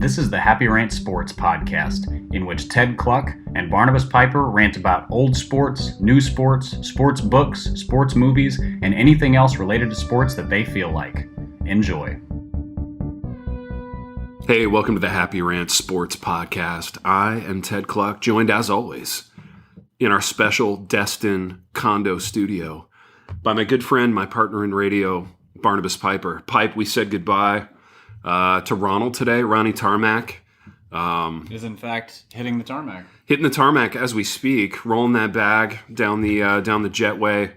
This is the Happy Rant Sports podcast, in which Ted Cluck and Barnabas Piper rant about old sports, new sports, sports books, sports movies, and anything else related to sports that they feel like. Enjoy. Hey, welcome to the Happy Rant Sports podcast. I am Ted Cluck, joined as always in our special Destin condo studio by my good friend, my partner in radio, Barnabas Piper. Pipe, we said goodbye to Ronald today, Ronnie Tarmac. Is in fact hitting the tarmac. Hitting the tarmac as we speak, rolling that bag down the jetway,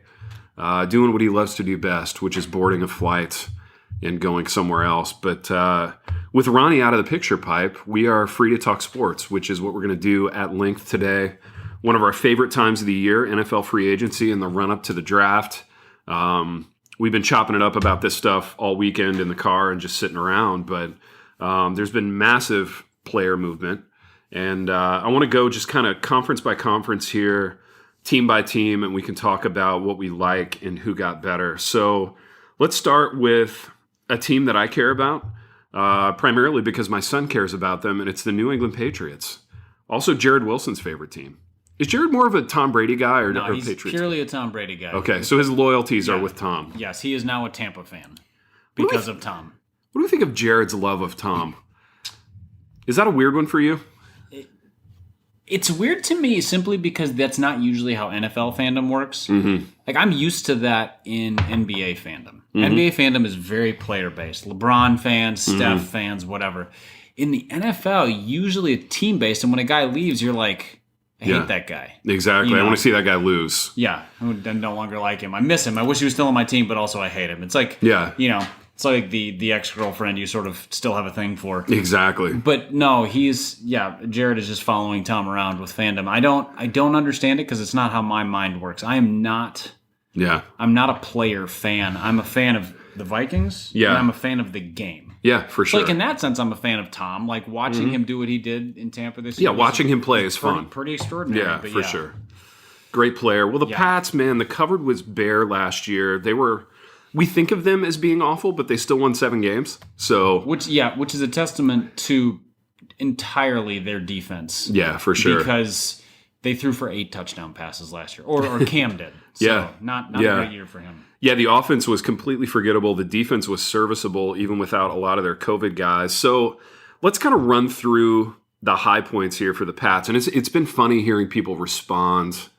doing what he loves to do best, which is boarding a flight and going somewhere else. But with Ronnie out of the picture, Pipe, we are free to talk sports, which is what we're going to do at length today. One of our favorite times of the year, NFL free agency and the run-up to the draft. We've been chopping it up about this stuff all weekend in the car and just sitting around, but there's been massive player movement. And I want to go just kind of conference by conference here, team by team, and we can talk about what we like and who got better. So let's start with a team that I care about, primarily because my son cares about them, and it's the New England Patriots. Also Jared Wilson's favorite team. Is Jared more of a Tom Brady guy or No, he's Patriots? purely a Tom Brady guy. Okay, so his loyalties are with Tom. Yes, he is now a Tampa fan because of Tom. What do you think of Jared's love of Tom? Is that a weird one for you? It's weird to me simply because that's not usually how NFL fandom works. Mm-hmm. Like, I'm used to that in NBA fandom. Mm-hmm. NBA fandom is very player-based. LeBron fans, Steph fans, whatever. In the NFL, usually it's team-based, and when a guy leaves, you're like, I hate that guy. Exactly. You know? I want to see that guy lose. Yeah. I no longer like him. I miss him. I wish he was still on my team, but also I hate him. It's like, it's like the ex-girlfriend you sort of still have a thing for. Exactly. But no, Jared is just following Tom around with fandom. I don't understand it because it's not how my mind works. I'm not a player fan. I'm a fan of the Vikings. Yeah. And I'm a fan of the game. Yeah, for sure. Like, in that sense, I'm a fan of Tom. Like, watching him do what he did in Tampa this year. Yeah, watching him play is fun. Pretty extraordinary. Yeah, for sure. Great player. Well, the Pats, man, the cupboard was bare last year. We think of them as being awful, but they still won 7 games. So which is a testament to entirely their defense. Yeah, for sure. Because they threw for 8 touchdown passes last year, or Cam did. So not a great year for him. Yeah, the offense was completely forgettable. The defense was serviceable, even without a lot of their COVID guys. So let's kind of run through the high points here for the Pats. And it's been funny hearing people respond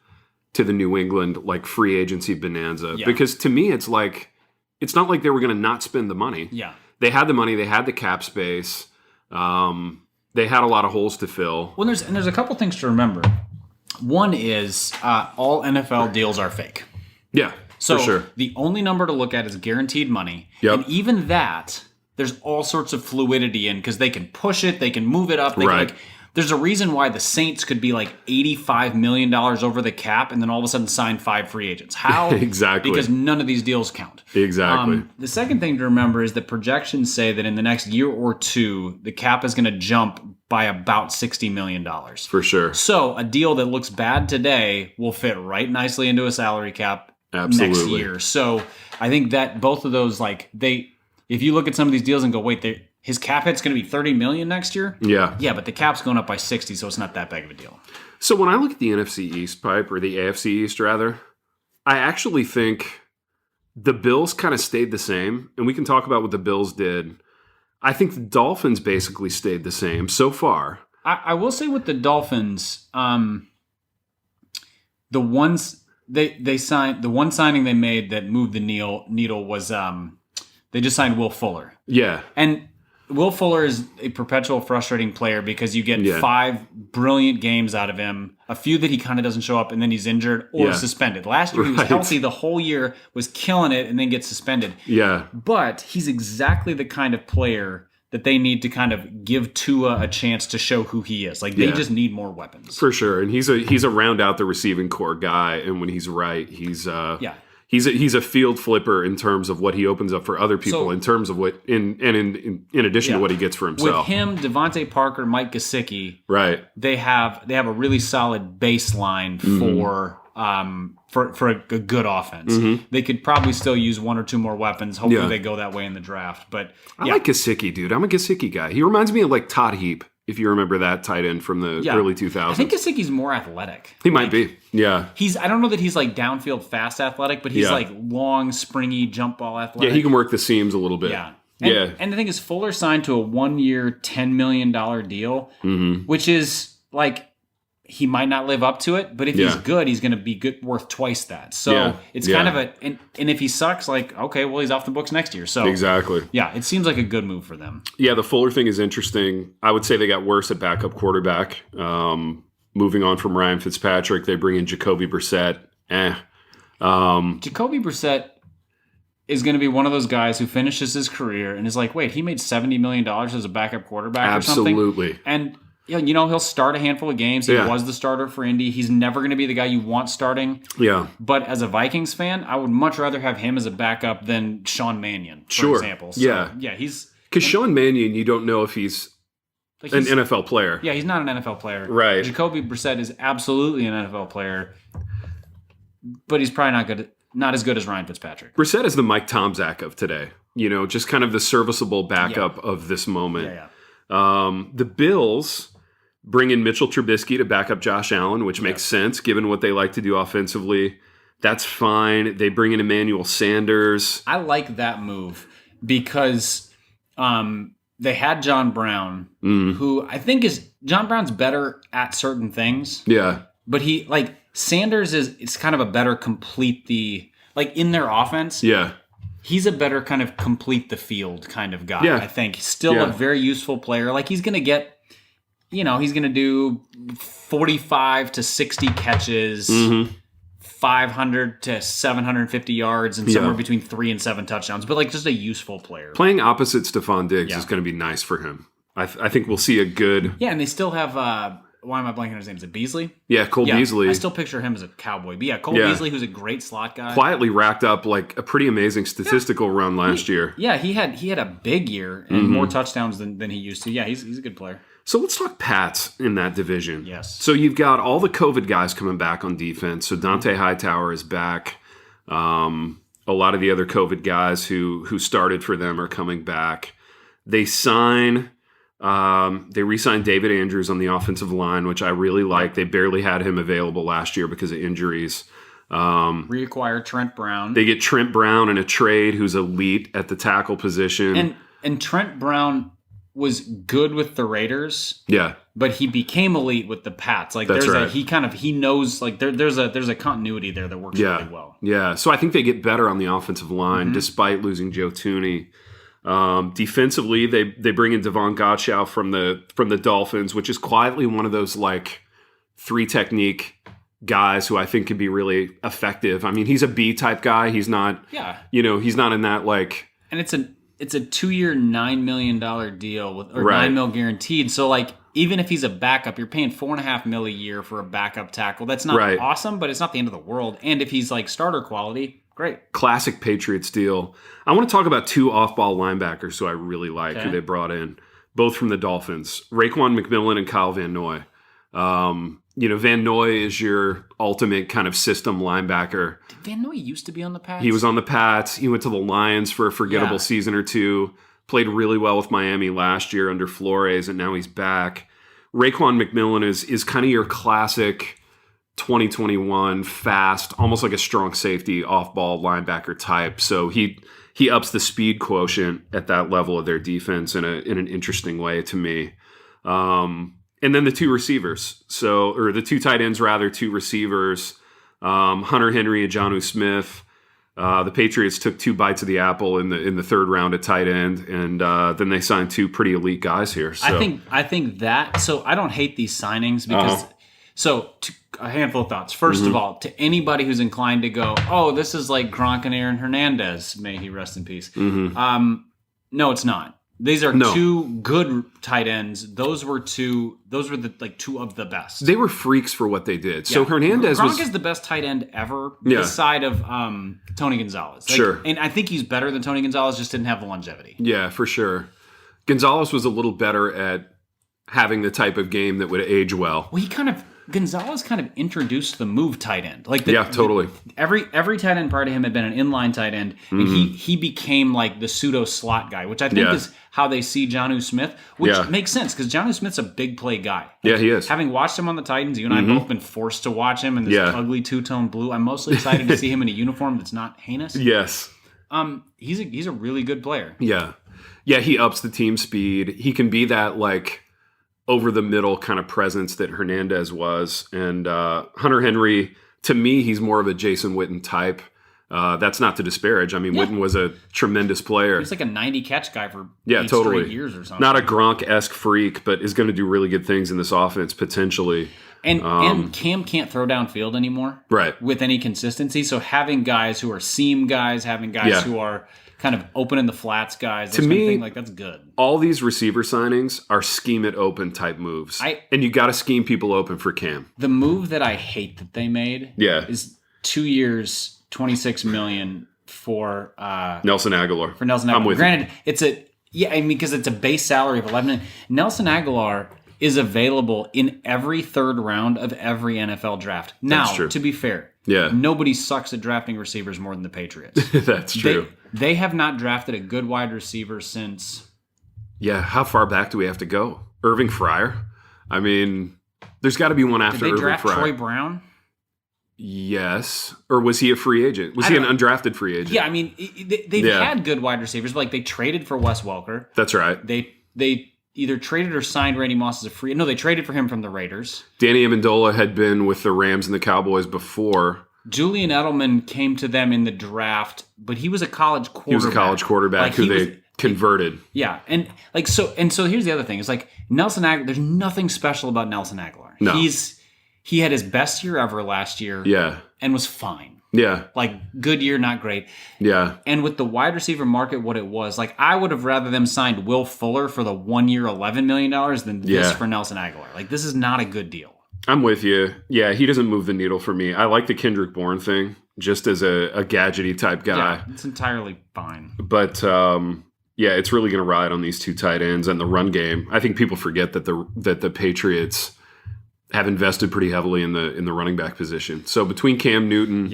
to the New England free agency bonanza. Yeah. Because to me, it's not like they were going to not spend the money. Yeah, they had the money. They had the cap space. They had a lot of holes to fill. Well, there's a couple things to remember. One is all NFL deals are fake. Yeah. So for sure. The only number to look at is guaranteed money. Yep. And even that, there's all sorts of fluidity in because they can push it, they can move it up. There's a reason why the Saints could be $85 million over the cap and then all of a sudden sign 5 free agents. How? Exactly. Because none of these deals count. Exactly. The second thing to remember is that projections say that in the next year or two, the cap is going to jump by about $60 million. For sure. So a deal that looks bad today will fit right nicely into a salary cap next year. So I think that both of those, if you look at some of these deals and go, wait, his cap hit's going to be $30 million next year? Yeah. Yeah, but the cap's going up by 60, so it's not that big of a deal. So when I look at the NFC East, Pipe, or the AFC East, rather, I actually think the Bills kind of stayed the same, and we can talk about what the Bills did. I think the Dolphins basically stayed the same so far. I will say with the Dolphins, the ones they signed, the one signing they made that moved the needle was they just signed Will Fuller. Yeah. And Will Fuller is a perpetual frustrating player because you get 5 brilliant games out of him, a few that he kind of doesn't show up, and then he's injured or suspended. Last year he was healthy the whole year, was killing it, and then gets suspended. Yeah. But he's exactly the kind of player that they need to kind of give Tua a chance to show who he is. They just need more weapons. For sure. And he's a round out the receiving core guy, and when he's right, he's a field flipper in terms of what he opens up for other people, in terms of what in addition to what he gets for himself. With him, Devontae Parker, Mike Gesicki, right? They have a really solid baseline for for a good offense. They could probably still use one or two more weapons. Hopefully they go that way in the draft. But I like Gesicki, dude. I'm a Gesicki guy. He reminds me of like Todd Heap, if you remember that tight end from the early 2000s. I think Gesicki's more athletic. He might be. Yeah. I don't know that he's like downfield fast athletic, but he's like long, springy jump ball athletic. Yeah, he can work the seams a little bit. Yeah. And the thing is, Fuller signed to a 1 year, $10 million deal, which is like, he might not live up to it, but if he's good, he's going to be good, worth twice that. So it's kind of and if he sucks, like, okay, well, he's off the books next year. So exactly. Yeah, it seems like a good move for them. Yeah, the Fuller thing is interesting. I would say they got worse at backup quarterback. Moving on from Ryan Fitzpatrick, they bring in Jacoby Brissett. Jacoby Brissett is going to be one of those guys who finishes his career and is like, wait, he made $70 million as a backup quarterback or something? Absolutely. And he'll start a handful of games. He was the starter for Indy. He's never going to be the guy you want starting. Yeah. But as a Vikings fan, I would much rather have him as a backup than Sean Mannion, for example. So, yeah, because Sean Mannion, you don't know if he's like an NFL player. Yeah, he's not an NFL player. Right. Jacoby Brissett is absolutely an NFL player, but he's probably not as good as Ryan Fitzpatrick. Brissett is the Mike Tomczak of today. Just kind of the serviceable backup of this moment. The Bills bring in Mitchell Trubisky to back up Josh Allen, which makes sense given what they like to do offensively. That's fine. They bring in Emmanuel Sanders. I like that move because they had John Brown, who I think John Brown's better at certain things. Yeah. But Sanders it's kind of a better complete in their offense. Yeah. He's a better kind of complete the field kind of guy, I think. Still a very useful player. Like, he's going to get, he's going to do 45 to 60 catches, 500 to 750 yards, and somewhere between 3 and 7 touchdowns. But, just a useful player. Playing opposite Stephon Diggs is going to be nice for him. I think we'll see a good... Yeah, and they still have... why am I blanking on his name? Is it Beasley? Yeah, Cole Beasley. I still picture him as a Cowboy. But Cole Beasley, who's a great slot guy. Quietly racked up a pretty amazing statistical run last year. Yeah, he had a big year and more touchdowns than he used to. Yeah, he's a good player. So let's talk Pats in that division. Yes. So you've got all the COVID guys coming back on defense. So Dante Hightower is back. A lot of the other COVID guys who started for them are coming back. They re-signed David Andrews on the offensive line, which I really like. They barely had him available last year because of injuries. Reacquired Trent Brown. They get Trent Brown in a trade, who's elite at the tackle position. And Trent Brown was good with the Raiders. Yeah. But he became elite with the Pats. That's right. He knows there's a continuity there that works really well. Yeah. So I think they get better on the offensive line despite losing Joe Thuney. Defensively, they bring in Devon Gottschall from the Dolphins, which is quietly one of those 3 technique guys who I think can be really effective. I mean, he's a B type guy. He's not. Yeah. He's not in that And it's a 2-year, $9 million deal with $9 million guaranteed. So even if he's a backup, you're paying $4.5 million a year for a backup tackle. That's not awesome, but it's not the end of the world. And if he's starter quality, great. Classic Patriots deal. I want to talk about 2 off-ball linebackers who I really like, who they brought in, both from the Dolphins. Raekwon McMillan and Kyle Van Noy. Van Noy is your ultimate kind of system linebacker. Did Van Noy used to be on the Pats? He was on the Pats. He went to the Lions for a forgettable season or 2. Played really well with Miami last year under Flores, and now he's back. Raekwon McMillan is kind of your classic 2021 fast, almost like a strong safety off-ball linebacker type. So he ups the speed quotient at that level of their defense in an interesting way to me. And then the 2 receivers. Or the 2 tight ends, rather, 2 receivers. Hunter Henry and Jonnu Smith. The Patriots took 2 bites of the apple in the 3rd round at tight end, and then they signed 2 pretty elite guys here. So. I think that. So I don't hate these signings because. So a handful of thoughts. First of all, to anybody who's inclined to go, oh, this is like Gronk and Aaron Hernandez, may he rest in peace. No, it's not. These are 2 good tight ends. Those were the 2 of the best. They were freaks for what they did. So Hernandez Gronk is the best tight end ever, beside of Tony Gonzalez. Sure. And I think he's better than Tony Gonzalez, just didn't have the longevity. Yeah, for sure. Gonzalez was a little better at having the type of game that would age well. Well, he kind of Gonzalez kind of introduced the move tight end. Like totally. Every tight end prior to him had been an inline tight end, and he became like the pseudo slot guy, which I think is how they see Jonnu Smith, which makes sense because Jonnu Smith's a big play guy. Like, he is. Having watched him on the Titans, you and I have both been forced to watch him in this ugly two-tone blue. I'm mostly excited to see him in a uniform that's not heinous. Yes. He's a really good player. Yeah. Yeah, he ups the team speed. He can be that like over the middle kind of presence that Hernandez was. And Hunter Henry, to me, he's more of a Jason Witten type. That's not to disparage. I mean, Witten was a tremendous player. He's like a 90 catch guy for totally. straight years or something. Not a Gronk-esque freak, but is going to do really good things in this offense potentially. And Cam can't throw downfield anymore, right? With any consistency. So having guys who are seam guys, having guys who are kind of open in the flats guys, to me, kind of thing, like that's good. All these receiver signings are scheme it open type moves, and you got to scheme people open for Cam. The move that I hate that they made, is 2 years, $26 million for Nelson Aguilar. For Nelson Aguilar, I'm with granted, you. Because it's a base salary of 11 million. Nelson Aguilar is available in every third round of every NFL draft. Now, to be fair, nobody sucks at drafting receivers more than the Patriots. That's true. They have not drafted a good wide receiver since... Yeah, how far back do we have to go? Irving Fryer? I mean, there's got to be one after Irving Fryer. Did they draft Troy Brown? Yes. Or was he a free agent? Was he an undrafted free agent? Yeah, I mean, they've had good wide receivers, but like they traded for Wes Welker. That's right. They either traded or signed Randy Moss as a free... No, they traded for him from the Raiders. Danny Amendola had been with the Rams and the Cowboys before. Julian Edelman came to them in the draft, but he was a college quarterback. He was a college quarterback who they converted. Yeah, and so here's the other thing. It's like Nelson Aguilar, there's nothing special about Nelson Aguilar. No. He had his best year ever last year. Yeah. And was fine. Yeah. Like, good year, not great. Yeah. And with the wide receiver market, what it was, like, I would have rather them signed Will Fuller for the 1 year, $11 million than this for Nelson Aguilar. Like, this is not a good deal. I'm with you. Yeah, he doesn't move the needle for me. I like the Kendrick Bourne thing, just as a gadgety type guy. Yeah, it's entirely fine. But, it's really going to ride on these two tight ends and the run game. I think people forget that the Patriots have invested pretty heavily in the running back position. So between Cam Newton,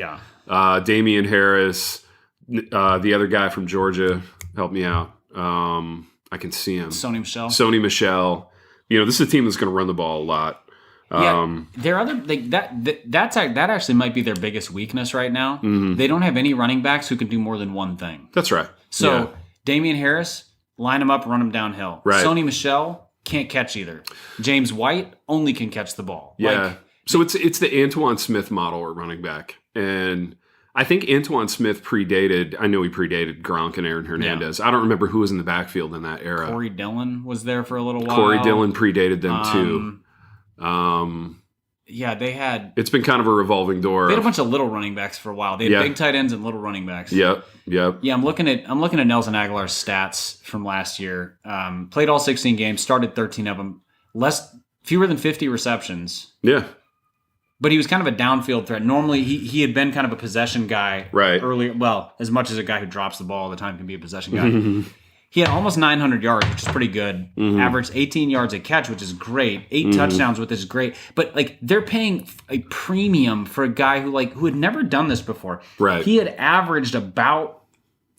Damian Harris, the other guy from Georgia, help me out. I can see him. Sony Michel. This is a team that's going to run the ball a lot. Their other that actually might be their biggest weakness right now. Mm-hmm. They don't have any running backs who can do more than one thing. That's right. So Damian Harris, line him up, run him downhill. Right. Sony Michel can't catch either. James White only can catch the ball. Yeah. So it's the Antoine Smith model at running back. And I think Antoine Smith predated Gronk and Aaron Hernandez. I don't remember who was in the backfield in that era. Corey Dillon was there for a little while. Corey Dillon predated them too. They had... It's been kind of a revolving door. They had a bunch of little running backs for a while. They had big tight ends and little running backs. Yep. Yeah, I'm looking at Nelson Aguilar's stats from last year. Played all 16 games, started 13 of them. Fewer than 50 receptions. Yeah. But he was kind of a downfield threat. Normally, he had been kind of a possession guy earlier. Well, as much as a guy who drops the ball all the time can be a possession guy. He had almost 900 yards, which is pretty good. Mm-hmm. Averaged 18 yards a catch, which is great. 8 touchdowns, which is great. But they're paying a premium for a guy who had never done this before. Right. He had averaged about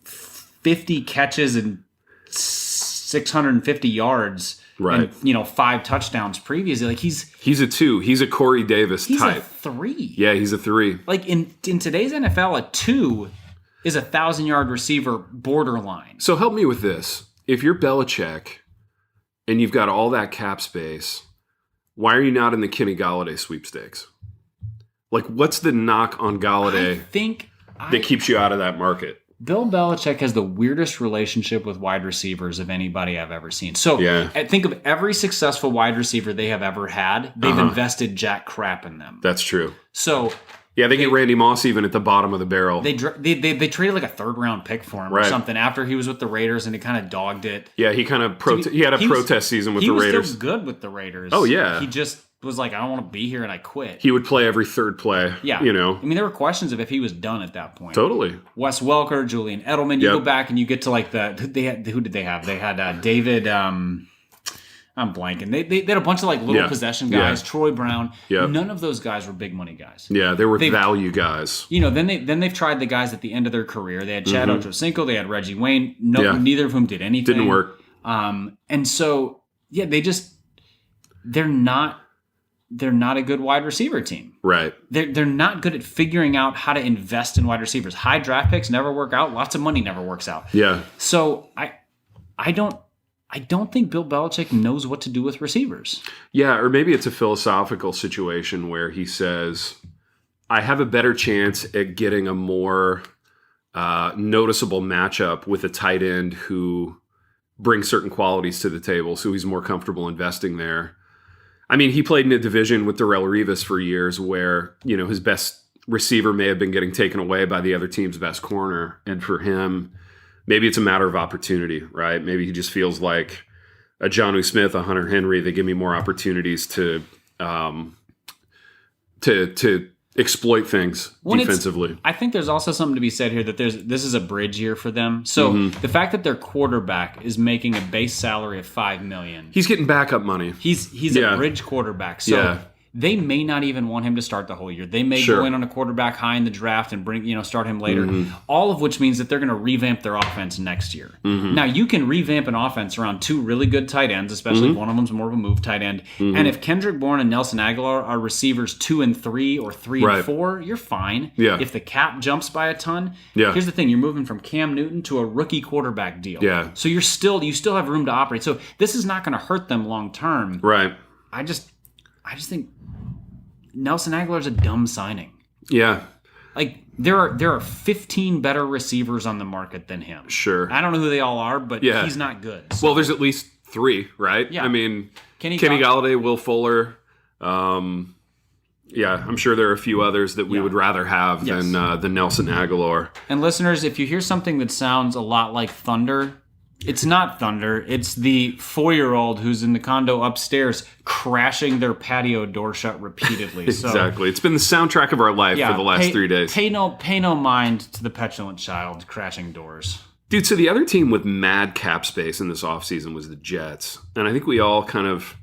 50 catches and 650 yards. Right. And 5 touchdowns previously. Like he's a 2. He's a Corey Davis type. He's a 3. Yeah, he's a 3. Like in today's NFL, a 2 is a 1,000-yard receiver borderline. So help me with this. If you're Belichick and you've got all that cap space, why are you not in the Kenny Galladay sweepstakes? Like, what's the knock on Galladay that keeps you out of that market? Bill Belichick has the weirdest relationship with wide receivers of anybody I've ever seen. So think of every successful wide receiver they have ever had. They've invested jack crap in them. That's true. So... Yeah, they get Randy Moss even at the bottom of the barrel. They traded like a 3rd-round pick for him or something after he was with the Raiders, and it kind of dogged it. Yeah, he kind of he had a protest season with the Raiders. He was still good with the Raiders. Oh, yeah. He just was like, I don't want to be here, and I quit. He would play every 3rd play. Yeah. I mean, there were questions of if he was done at that point. Totally. Wes Welker, Julian Edelman. You go back and you get to like who did they have? They had David... I'm blanking. They had a bunch of like little possession guys. Troy Brown. Yeah. None of those guys were big money guys. Yeah, they were value guys. Then they've tried the guys at the end of their career. They had Chad Ochocinco. They had Reggie Wayne. Neither of whom did anything. Didn't work. And so they're not a good wide receiver team. Right. They're not good at figuring out how to invest in wide receivers. High draft picks never work out. Lots of money never works out. Yeah. So I don't think Bill Belichick knows what to do with receivers. Yeah, or maybe it's a philosophical situation where he says, I have a better chance at getting a more noticeable matchup with a tight end who brings certain qualities to the table, so he's more comfortable investing there. I mean, he played in a division with Darrelle Revis for years where, his best receiver may have been getting taken away by the other team's best corner. And for him, maybe it's a matter of opportunity, right? Maybe he just feels like a Jonnu Smith, a Hunter Henry, they give me more opportunities to exploit things defensively. I think there's also something to be said here that this is a bridge year for them. So the fact that their quarterback is making a base salary of $5 million, he's getting backup money. He's a bridge quarterback. So they may not even want him to start the whole year. They may go in on a quarterback high in the draft and start him later. All of which means that they're going to revamp their offense next year. Now you can revamp an offense around two really good tight ends, especially if one of them's more of a move tight end. And if Kendrick Bourne and Nelson Aguilar are receivers 2 and 3 or 3 and 4, you're fine. Yeah. If the cap jumps by a ton, here's the thing: you're moving from Cam Newton to a rookie quarterback deal. Yeah. So you still have room to operate. So this is not going to hurt them long term. Right. I just think Nelson Aguilar's a dumb signing. Yeah. Like there are 15 better receivers on the market than him. Sure. I don't know who they all are, but he's not good. So. Well, there's at least 3, right? Yeah. I mean, Kenny Galladay, Will Fuller. I'm sure there are a few others that we would rather have than Nelson Aguilar. And listeners, if you hear something that sounds a lot like thunder, it's not thunder. It's the 4-year-old who's in the condo upstairs crashing their patio door shut repeatedly. Exactly. It's been the soundtrack of our life for the last 3 days. Pay no mind to the petulant child crashing doors. Dude, so the other team with mad cap space in this offseason was the Jets. And I think we all kind of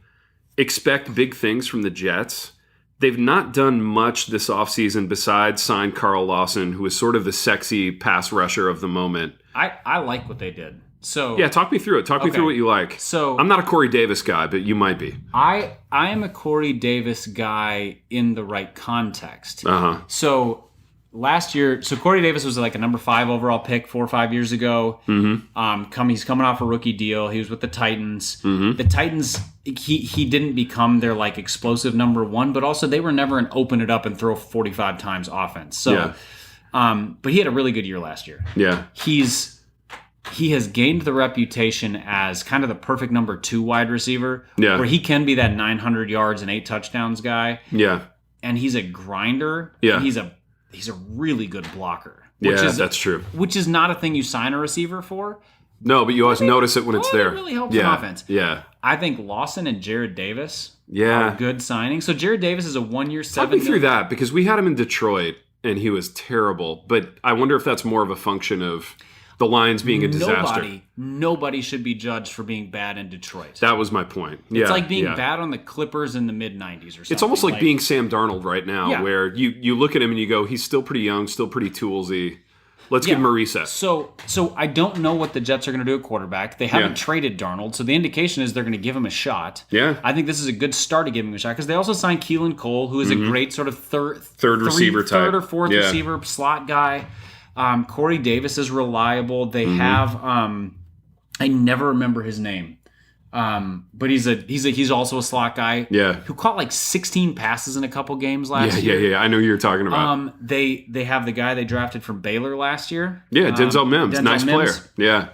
expect big things from the Jets. They've not done much this offseason besides sign Carl Lawson, who is sort of the sexy pass rusher of the moment. I like what they did. So talk me through it. Talk me through what you like. So I'm not a Corey Davis guy, but you might be. I am a Corey Davis guy in the right context. So last year, Corey Davis was like a number 5 overall pick 4 or 5 years ago. He's coming off a rookie deal. He was with the Titans. The Titans, he didn't become their like explosive number 1, but also they were never an open it up and throw 45 times offense. So, but he had a really good year last year. Yeah, he has gained the reputation as kind of the perfect number 2 wide receiver, where he can be that 900 yards and 8 touchdowns guy. Yeah, and he's a grinder. Yeah, he's a really good blocker. That's true. Which is not a thing you sign a receiver for. No, but you always notice it when it's there. It really helps in offense. Yeah, I think Lawson and Jared Davis are good signings. So Jared Davis is a 1-year, $7 million. Talk me through that, because we had him in Detroit and he was terrible. But I wonder if that's more of a function of the Lions being a disaster. Nobody should be judged for being bad in Detroit. That was my point. It's like being bad on the Clippers in the mid-'90s or something. It's almost like being Sam Darnold right now, where you look at him and you go, he's still pretty young, still pretty toolsy. Let's give him a reset. So I don't know what the Jets are going to do at quarterback. They haven't traded Darnold, so the indication is they're going to give him a shot. Yeah. I think this is a good start to give him a shot, because they also signed Keelan Cole, who is a great sort of third receiver type. Third or fourth receiver, slot guy. Corey Davis is reliable. They have I never remember his name, but he's also a slot guy. Yeah, who caught like 16 passes in a couple games last year. Yeah. I know who you're talking about. They have the guy they drafted from Baylor last year. Yeah, Denzel Mims, nice player. Yeah.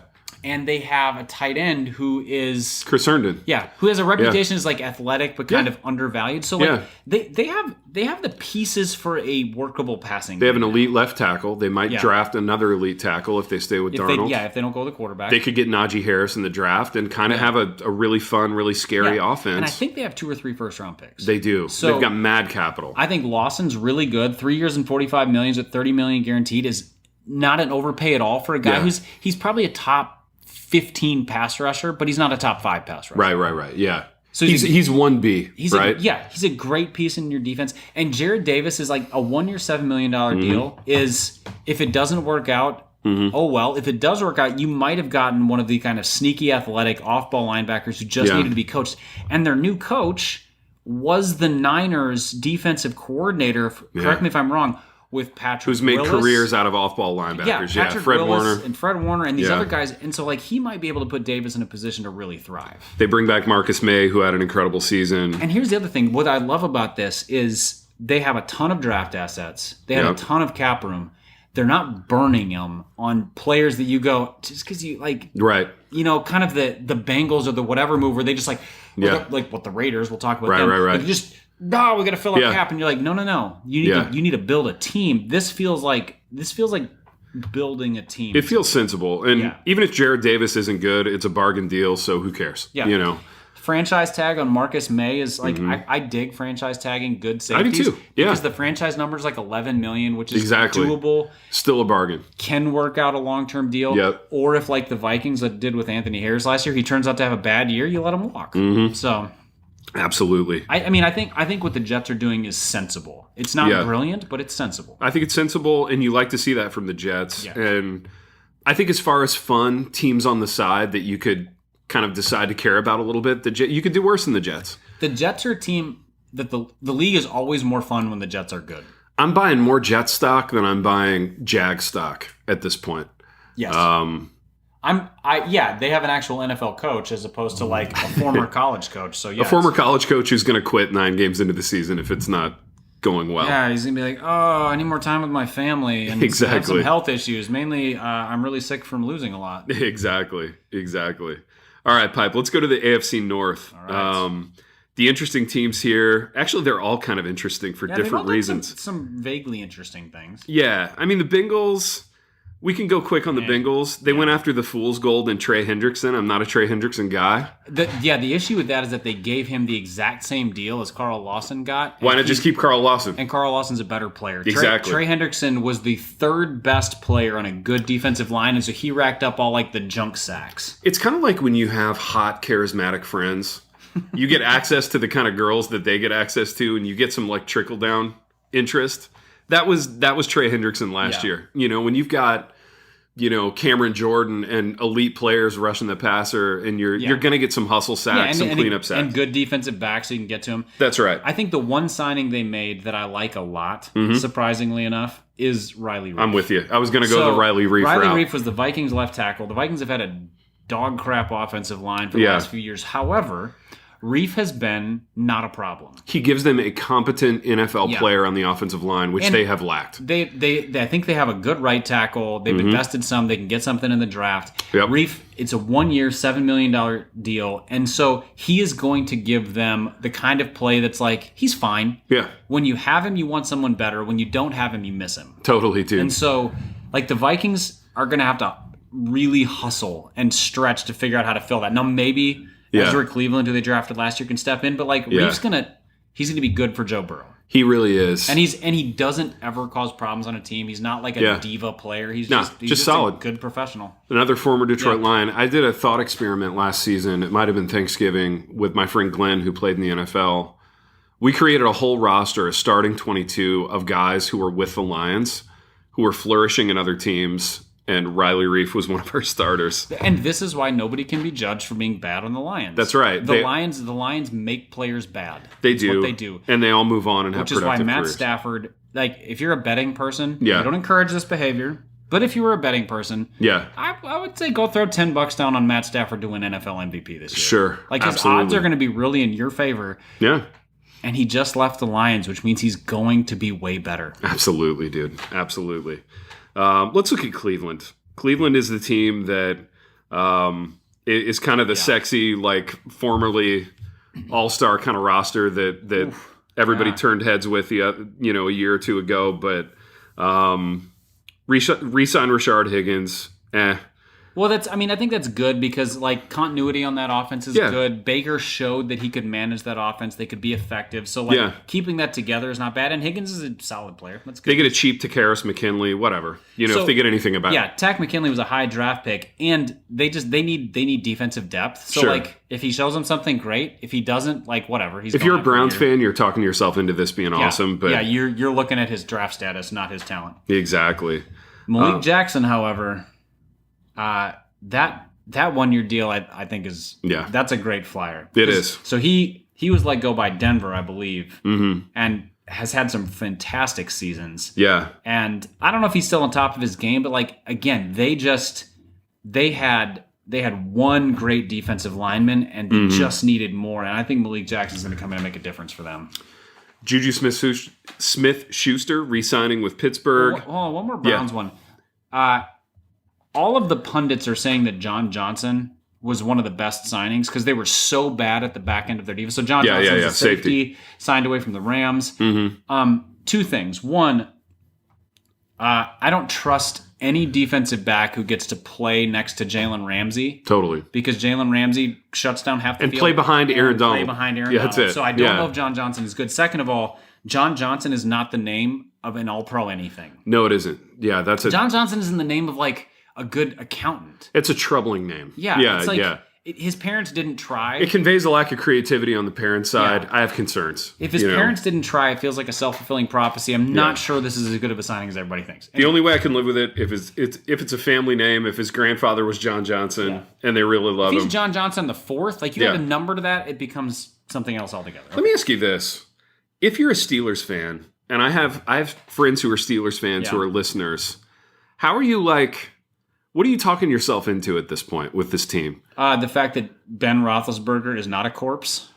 And they have a tight end who is Chris Herndon. Yeah, who has a reputation as like athletic but kind of undervalued. So like they have the pieces for a workable passing. They have an elite left tackle. They might draft another elite tackle if they stay with Darnold. If they don't go the quarterback. They could get Najee Harris in the draft and kind of have a really fun, really scary offense. And I think they have 2 or 3 first-round picks. They do. So they've got mad capital. I think Lawson's really good. 3 years and $45 million with $30 million guaranteed is not an overpay at all for a guy he's probably a top 15 pass rusher, but he's not a top 5 pass rusher. Right. Yeah. So he's 1B, right? He's a great piece in your defense. And Jared Davis is like a 1 year, $7 million deal. Is if it doesn't work out, oh well. If it does work out, you might have gotten one of the kind of sneaky, athletic, off-ball linebackers who just needed to be coached. And their new coach was the Niners' defensive coordinator. Correct me if I'm wrong. With Patrick Who's made Willis. careers out of off-ball linebackers. Yeah, Patrick Fred Willis Warner. Fred Warner and these other guys. And so, like, he might be able to put Davis in a position to really thrive. They bring back Marcus May, who had an incredible season. And here's the other thing. What I love about this is they have a ton of draft assets. They have a ton of cap room. They're not burning them on players that you go, just because you, like, right. You know, kind of the Bengals or the whatever move where they just, like, like what the Raiders, we'll talk about them. Right. Like, just... No, we got to fill our cap, and you're like, no. You need to build a team. This feels like building a team. It feels sensible, and even if Jared Davis isn't good, it's a bargain deal. So who cares? Yeah. You know, franchise tag on Marcus May is like I dig franchise tagging good safeties. I do too. Yeah, because the franchise number is like $11 million, which is doable. Still a bargain. Can work out a long-term deal. Yep. Or if like the Vikings that did with Anthony Harris last year, he turns out to have a bad year, you let him walk. So. Absolutely. I mean, I think what the Jets are doing is sensible. It's not brilliant, but it's sensible. I think it's sensible, and you like to see that from the Jets. Yeah. And I think as far as fun, teams on the side that you could kind of decide to care about a little bit, you could do worse than the Jets. The Jets are a team that the league is always more fun when the Jets are good. I'm buying more Jet stock than I'm buying Jag stock at this point. Yes. They have an actual NFL coach as opposed to like a former college coach. So a former college coach who's going to quit 9 games into the season if it's not going well. Yeah, he's going to be like, oh, I need more time with my family and have some health issues. Mainly, I'm really sick from losing a lot. Exactly. All right, Pipe, let's go to the AFC North. All right. The interesting teams here, actually, they're all kind of interesting for different reasons. Some vaguely interesting things. Yeah, I mean, the Bengals... We can go quick on the Bengals. They went after the Fool's Gold and Trey Hendrickson. I'm not a Trey Hendrickson guy. The issue with that is that they gave him the exact same deal as Carl Lawson got. Why not just keep Carl Lawson? And Carl Lawson's a better player. Exactly. Trey Hendrickson was the 3rd best player on a good defensive line, and so he racked up all like the junk sacks. It's kind of like when you have hot, charismatic friends. You get access to the kind of girls that they get access to, and you get some like trickle-down interest. That was Trey Hendrickson last year. You know, when you've got... Cameron Jordan and elite players rushing the passer, and you're going to get some hustle sacks, some cleanup sacks. And good defensive backs so you can get to him. That's right. I think the one signing they made that I like a lot, surprisingly enough, is Riley Reif. I'm with you. I was going to go the Riley Reif route. Riley Reif was the Vikings left tackle. The Vikings have had a dog crap offensive line for the last few years. However... Reif has been not a problem. He gives them a competent NFL player on the offensive line, which they have lacked. I think they have a good right tackle. They've invested some. They can get something in the draft. Yep. Reif, it's a 1 year, $7 million deal. And so he is going to give them the kind of play that's like, he's fine. Yeah. When you have him, you want someone better. When you don't have him, you miss him. Totally, dude. And so, like, the Vikings are going to have to really hustle and stretch to figure out how to fill that. Now, maybe... Ezra Cleveland, who they drafted last year, can step in, but like Reif's he's gonna be good for Joe Burrow. He really is, and he doesn't ever cause problems on a team. He's not like a diva player. He's just solid, a good professional. Another former Detroit Lion. I did a thought experiment last season. It might have been Thanksgiving with my friend Glenn, who played in the NFL. We created a whole roster, a starting 22 of guys who were with the Lions, who were flourishing in other teams. And Riley Reif was one of our starters. And this is why nobody can be judged for being bad on the Lions. That's right. The Lions make players bad. They That's do. what they do. And they all move on and have productive careers. Which is why Matt Stafford, like, if you're a betting person, you don't encourage this behavior. But if you were a betting person, I would say go throw $10 down on Matt Stafford to win NFL MVP this year. Sure. Like, his odds are going to be really in your favor. Yeah. And he just left the Lions, which means he's going to be way better. Absolutely, dude. Absolutely. Let's look at Cleveland. Cleveland is the team that is kind of the sexy, like, formerly all-star kind of roster that everybody turned heads with a year or two ago. But re-sign Rashard Higgins. Well, I think that's good because like continuity on that offense is good. Baker showed that he could manage that offense. They could be effective. So keeping that together is not bad. And Higgins is a solid player. That's good. They get a cheap Takaris McKinley, whatever. If they get anything about it. Yeah, Tack McKinley was a high draft pick, and they need defensive depth. So like if he shows them something, great. If he doesn't, like whatever. If you're a Browns fan, you're talking yourself into this being awesome. But you're looking at his draft status, not his talent. Exactly. Malik Jackson, however. That 1 year deal, I think is that's a great flyer. It is. So he was let go by Denver, I believe, and has had some fantastic seasons. Yeah, and I don't know if he's still on top of his game, but like again, they had one great defensive lineman, and they just needed more. And I think Malik Jackson's going to come in and make a difference for them. Juju Smith-Schuster re-signing with Pittsburgh. Hold on, one more Browns one. All of the pundits are saying that John Johnson was one of the best signings because they were so bad at the back end of their defense. So John Johnson is a safety, signed away from the Rams. Two things. One, I don't trust any defensive back who gets to play next to Jalen Ramsey. Totally. Because Jalen Ramsey shuts down half the field. And play behind Aaron Donald. Play behind Aaron Donald. That's it. So I don't know if John Johnson is good. Second of all, John Johnson is not the name of an all-pro anything. No, it isn't. Yeah, that's it. John Johnson is in the name of like a good accountant. It's a troubling name. Yeah. It's like his parents didn't try. It conveys a lack of creativity on the parents' side. I have concerns. If his parents didn't try, it feels like a self-fulfilling prophecy. I'm not sure this is as good of a signing as everybody thinks. Anyway. The only way I can live with it if it's a family name, if his grandfather was John Johnson and they really love him. If he's John Johnson the fourth, like you add a number to that, it becomes something else altogether. Let me ask you this. If you're a Steelers fan, and I have friends who are Steelers fans who are listeners, how are you like... What are you talking yourself into at this point with this team? The fact that Ben Roethlisberger is not a corpse.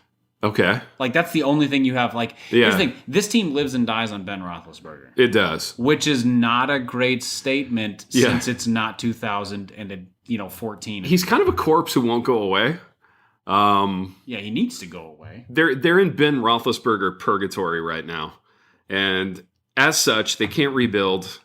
Okay. Like, that's the only thing you have. Like, here's the thing. This team lives and dies on Ben Roethlisberger. It does. Which is not a great statement since it's not 2014. He's kind of a corpse who won't go away. He needs to go away. They're in Ben Roethlisberger purgatory right now. And as such, they can't rebuild.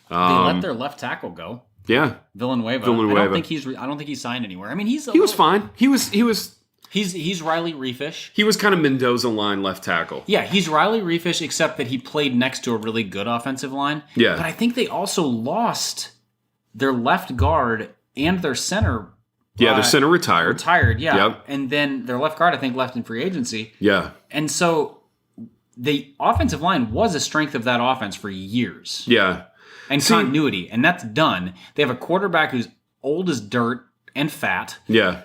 They let their left tackle go. Yeah, Villanueva. I don't think he's signed anywhere. I mean, he was fine. He's Riley Reefish. He was kind of Mendoza line left tackle. Yeah, he's Riley Reefish, except that he played next to a really good offensive line. Yeah, but I think they also lost their left guard and their center. Yeah, their center retired. And then their left guard, I think, left in free agency. Yeah, and so the offensive line was a strength of that offense for years. Yeah. And continuity, and that's done. They have a quarterback who's old as dirt and fat. Yeah.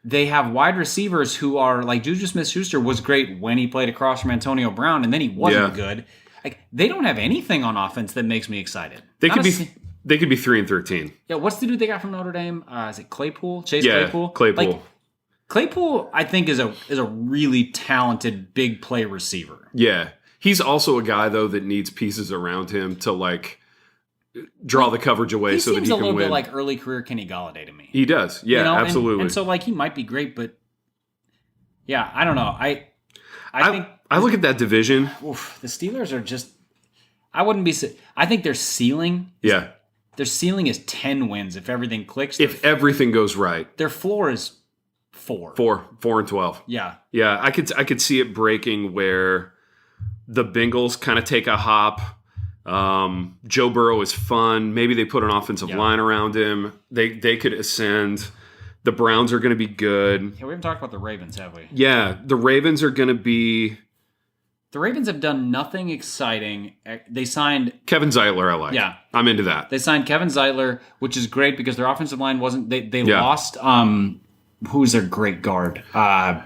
They have wide receivers who are like Juju Smith-Schuster was great when he played across from Antonio Brown, and then he wasn't good. Like they don't have anything on offense that makes me excited. They could be 3-13. Yeah. What's the dude they got from Notre Dame? Is it Claypool? Claypool. Claypool. Like, Claypool, I think, is a really talented big play receiver. Yeah. He's also a guy though that needs pieces around him to like. Draw the coverage away so that he can win. He seems a little bit like early career Kenny Galladay to me. He does. Yeah, absolutely. And so like he might be great, but yeah, I don't know. I think I look at that division. The Steelers are just I wouldn't be I think their ceiling their ceiling is 10 wins if everything clicks. If everything goes right. Their floor is 4. 4-12. Yeah. Yeah, I could see it breaking where the Bengals kind of take a hop. Joe Burrow is fun. Maybe they put an offensive line around him. They could ascend. The Browns are going to be good. Yeah, we haven't talked about the Ravens, have we? Yeah, the Ravens are going to be... The Ravens have done nothing exciting. They signed... Kevin Zeitler, I like. Yeah. I'm into that. They signed Kevin Zeitler, which is great because their offensive line wasn't... They lost... who's their great guard? Dang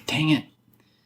it.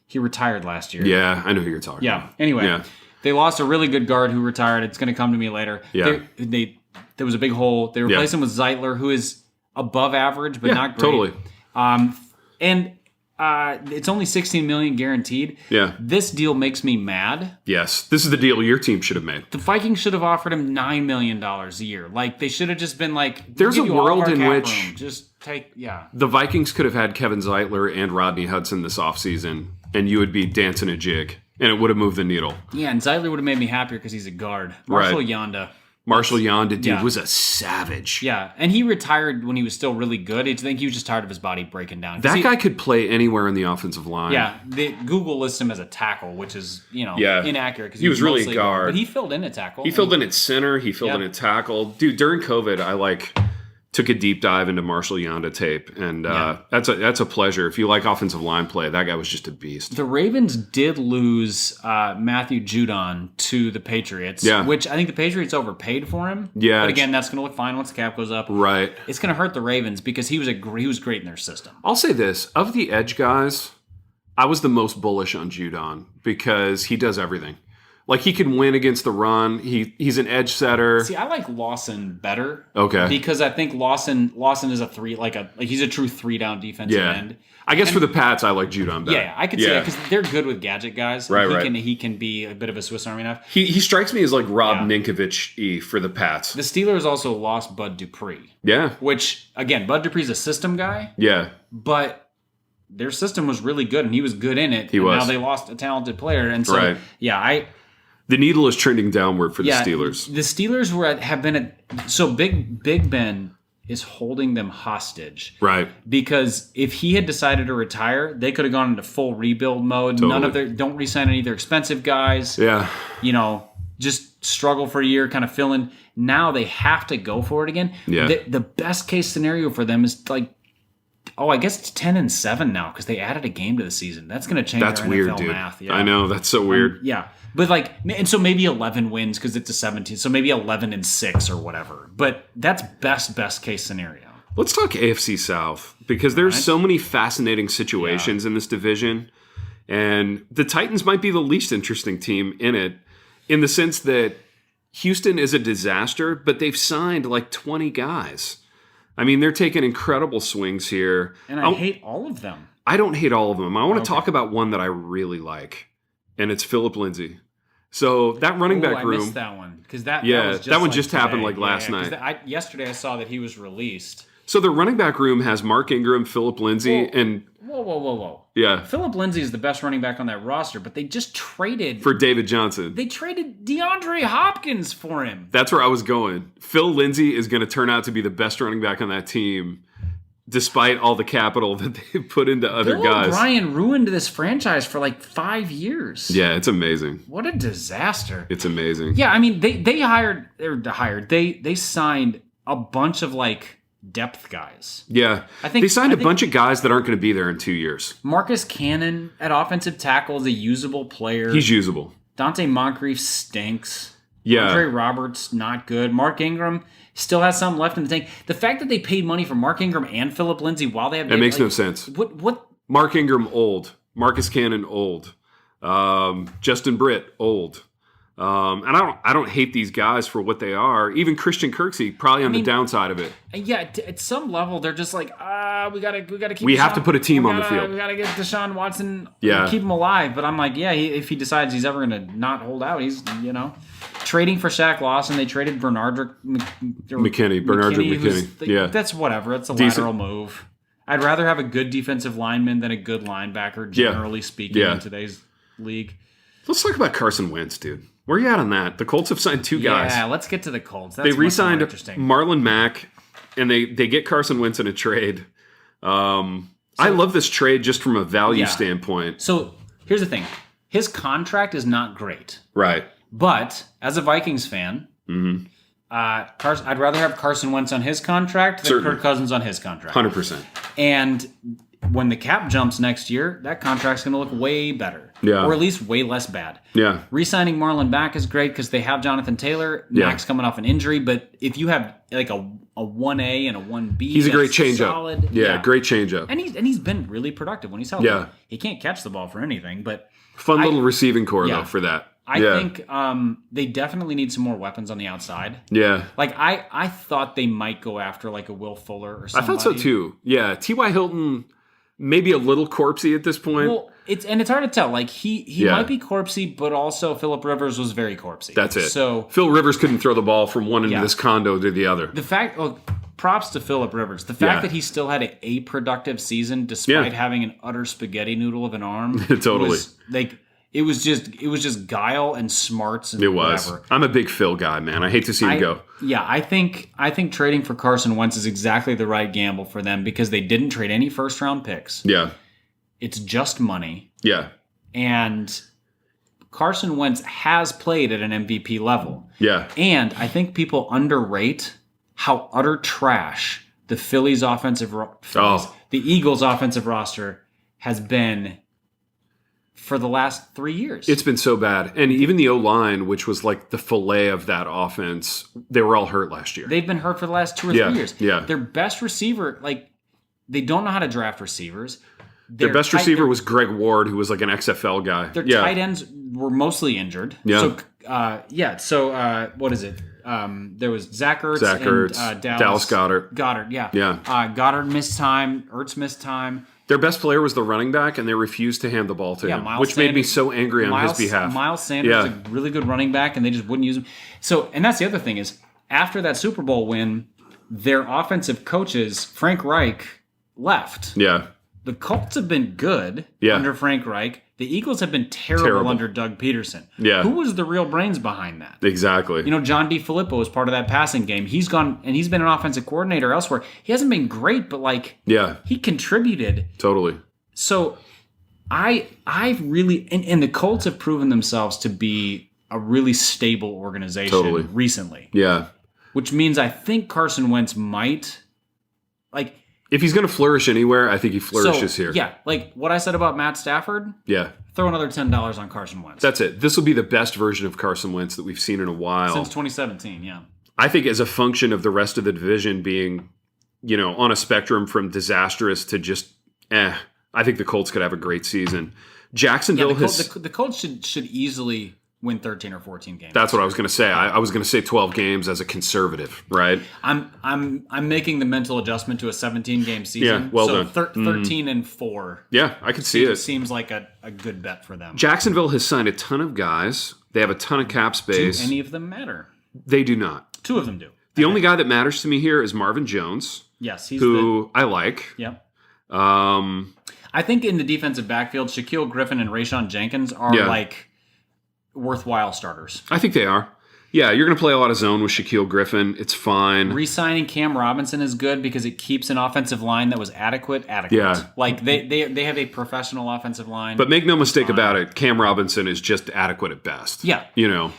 He retired last year. Yeah, I know who you're talking about. Anyway... Yeah. They lost a really good guard who retired. It's going to come to me later. Yeah. There was a big hole. They replaced him with Zeitler, who is above average, but not great. Totally. And it's only $16 million guaranteed. Yeah. This deal makes me mad. Yes. This is the deal your team should have made. The Vikings should have offered him $9 million a year. Like, they should have just been like, there's a world in which just take, the Vikings could have had Kevin Zeitler and Rodney Hudson this offseason, and you would be dancing a jig. And it would have moved the needle. Yeah, and Zeitler would have made me happier because he's a guard. Marshall Yonda. Marshall Yonda, dude, was a savage. Yeah, and he retired when he was still really good. I think he was just tired of his body breaking down. That guy could play anywhere in the offensive line. Yeah, Google lists him as a tackle, which is, inaccurate. Because he was really guard. But he filled in at tackle. He filled in at center. He filled in at tackle. Dude, during COVID, I took a deep dive into Marshall Yonda tape, and that's a pleasure. If you like offensive line play, that guy was just a beast. The Ravens did lose Matthew Judon to the Patriots, which I think the Patriots overpaid for him. Yeah, but again, that's going to look fine once the cap goes up. Right, it's going to hurt the Ravens because he was great in their system. I'll say this: of the edge guys, I was the most bullish on Judon because he does everything. Like, he can win against the run. He's an edge setter. See, I like Lawson better. Okay. Because I think Lawson is a three, he's a true 3-down defensive end. I guess for the Pats, I like Judon better. Yeah, I could see that because they're good with gadget guys. Right, He can be a bit of a Swiss Army knife. He strikes me as like Rob Ninkovich-y for the Pats. The Steelers also lost Bud Dupree. Yeah. Which, again, Bud Dupree's a system guy. Yeah. But their system was really good, and he was good in it. Now they lost a talented player. And so, the needle is trending downward for the Steelers. The Steelers Big Ben is holding them hostage. Right. Because if he had decided to retire, they could have gone into full rebuild mode. Totally. Don't re-sign any of their expensive guys. Yeah. Just struggle for a year, kind of fill in. Now they have to go for it again. Yeah. The best case scenario for them is I guess it's 10-7 now because they added a game to the season. That's going to change That's their weird, NFL dude. math. Yeah. I know. That's so weird. But and so maybe 11 wins because it's a 17. So maybe 11-6 or whatever. But that's best case scenario. Let's talk AFC South because there's so many fascinating situations in this division. And the Titans might be the least interesting team in it in the sense that Houston is a disaster, but they've signed like 20 guys. I mean, they're taking incredible swings here. And I hate all of them. I don't hate all of them. I want to talk about one that I really like, and it's Philip Lindsay. So that running back room. I missed that one because that one just happened like last night. Yesterday I saw that he was released. So the running back room has Mark Ingram, Philip Lindsay, and whoa. Yeah, Philip Lindsay is the best running back on that roster, but they just traded for David Johnson. They traded DeAndre Hopkins for him. That's where I was going. Phil Lindsay is going to turn out to be the best running back on that team, despite all the capital that they put into other guys. Bill O'Brien ruined this franchise for like 5 years. Yeah, it's amazing. What a disaster. It's amazing. Yeah, I mean, they signed a bunch of depth guys. Yeah. They signed a bunch of guys that aren't going to be there in 2 years. Marcus Cannon at offensive tackle is a usable player. He's usable. Dante Moncrief stinks. Yeah. Andre Roberts, not good. Mark Ingram still has something left in the tank. The fact that they paid money for Mark Ingram and Philip Lindsay while they have... That makes no sense. What? Mark Ingram, old. Marcus Cannon, old. Justin Britt, old. And I don't hate these guys for what they are. Even Christian Kirksey, probably on the downside of it. Yeah, at some level, they're just like, we gotta keep. We have to put a team on the field. We gotta get Deshaun Watson. Keep him alive. But I'm like, if he decides he's ever gonna not hold out, he's trading for Shaq Lawson. They traded Bernard McKinney. That's whatever. It's a lateral move. I'd rather have a good defensive lineman than a good linebacker. Generally speaking, in today's league. Let's talk about Carson Wentz, dude. Where are you at on that? The Colts have signed 2 guys. Yeah, let's get to the Colts. They re-signed Marlon Mack, and they get Carson Wentz in a trade. I love this trade just from a value standpoint. So here's the thing. His contract is not great. Right. But as a Vikings fan, I'd rather have Carson Wentz on his contract than Kirk Cousins on his contract. 100%. And when the cap jumps next year, that contract's going to look way better. Yeah. Or at least way less bad. Yeah. Re-signing Marlon back is great because they have Jonathan Taylor. Mack's coming off an injury. But if you have like a 1A and a 1B, he's a great changeup. Yeah, great changeup. And he's been really productive when he's healthy. Yeah. He can't catch the ball for anything, but fun little receiving core though for that. I think they definitely need some more weapons on the outside. Yeah. I thought they might go after like a Will Fuller or something. I thought so too. Yeah. T.Y. Hilton maybe a little corpsey at this point. Well, it's hard to tell. Like he might be corpsey, but also Phillip Rivers was very corpsey. That's it. So Phil Rivers couldn't throw the ball from one end of this condo to the other. The fact, props to Phillip Rivers. The fact that he still had a productive season despite having an utter spaghetti noodle of an arm. Totally. Was, It was just guile and smarts and whatever. I'm a big Phil guy, man. I hate to see him go. Yeah, I think trading for Carson Wentz is exactly the right gamble for them because they didn't trade any first round picks. Yeah. It's just money. Yeah. And Carson Wentz has played at an MVP level. Yeah. And I think people underrate how utter trash the the Eagles' offensive roster has been for the last 3 years. It's been so bad. And even the O-line, which was like the fillet of that offense, they were all hurt last year. They've been hurt for the last 2 or 3 years. Yeah. Their best receiver, they don't know how to draft receivers. Their best receiver was Greg Ward, who was like an XFL guy. Their tight ends were mostly injured. Yeah. So, what is it? There was Zach Ertz and Dallas Goedert. Goddard, yeah. Yeah. Goddard missed time. Ertz missed time. Their best player was the running back, and they refused to hand the ball to him, which made me so angry on his behalf. Miles Sanders is a really good running back, and they just wouldn't use him. So, and that's the other thing is, after that Super Bowl win, their offensive coaches, Frank Reich, left. Yeah. The Colts have been good under Frank Reich. The Eagles have been terrible under Doug Peterson. Yeah. Who was the real brains behind that? Exactly. John DeFilippo was part of that passing game. He's gone, and he's been an offensive coordinator elsewhere. He hasn't been great, but he contributed. Totally. So I really, and the Colts have proven themselves to be a really stable organization recently. Yeah. Which means I think Carson Wentz might, if he's going to flourish anywhere, I think he flourishes here. Yeah, like what I said about Matt Stafford. Yeah. Throw another $10 on Carson Wentz. That's it. This will be the best version of Carson Wentz that we've seen in a while. Since 2017, yeah. I think as a function of the rest of the division being, on a spectrum from disastrous to just, I think the Colts could have a great season. Jacksonville the Colts should easily win 13 or 14 games. That's what I was going to say. I was going to say 12 games as a conservative, right? I'm making the mental adjustment to a 17-game season. Yeah, well done. 13 and 4. Yeah, I can see it. Seems like a good bet for them. Jacksonville has signed a ton of guys. They have a ton of cap space. Do any of them matter? They do not. 2 of them do. The only guy that matters to me here is Marvin Jones. Yes, I like. Yep. I think in the defensive backfield, Shaquille Griffin and Rayshon Jenkins are worthwhile starters. I think they are. Yeah, you're going to play a lot of zone with Shaquille Griffin. It's fine. Re-signing Cam Robinson is good because it keeps an offensive line that was adequate. Yeah. They have a professional offensive line. But make no mistake about it, Cam Robinson is just adequate at best. Yeah.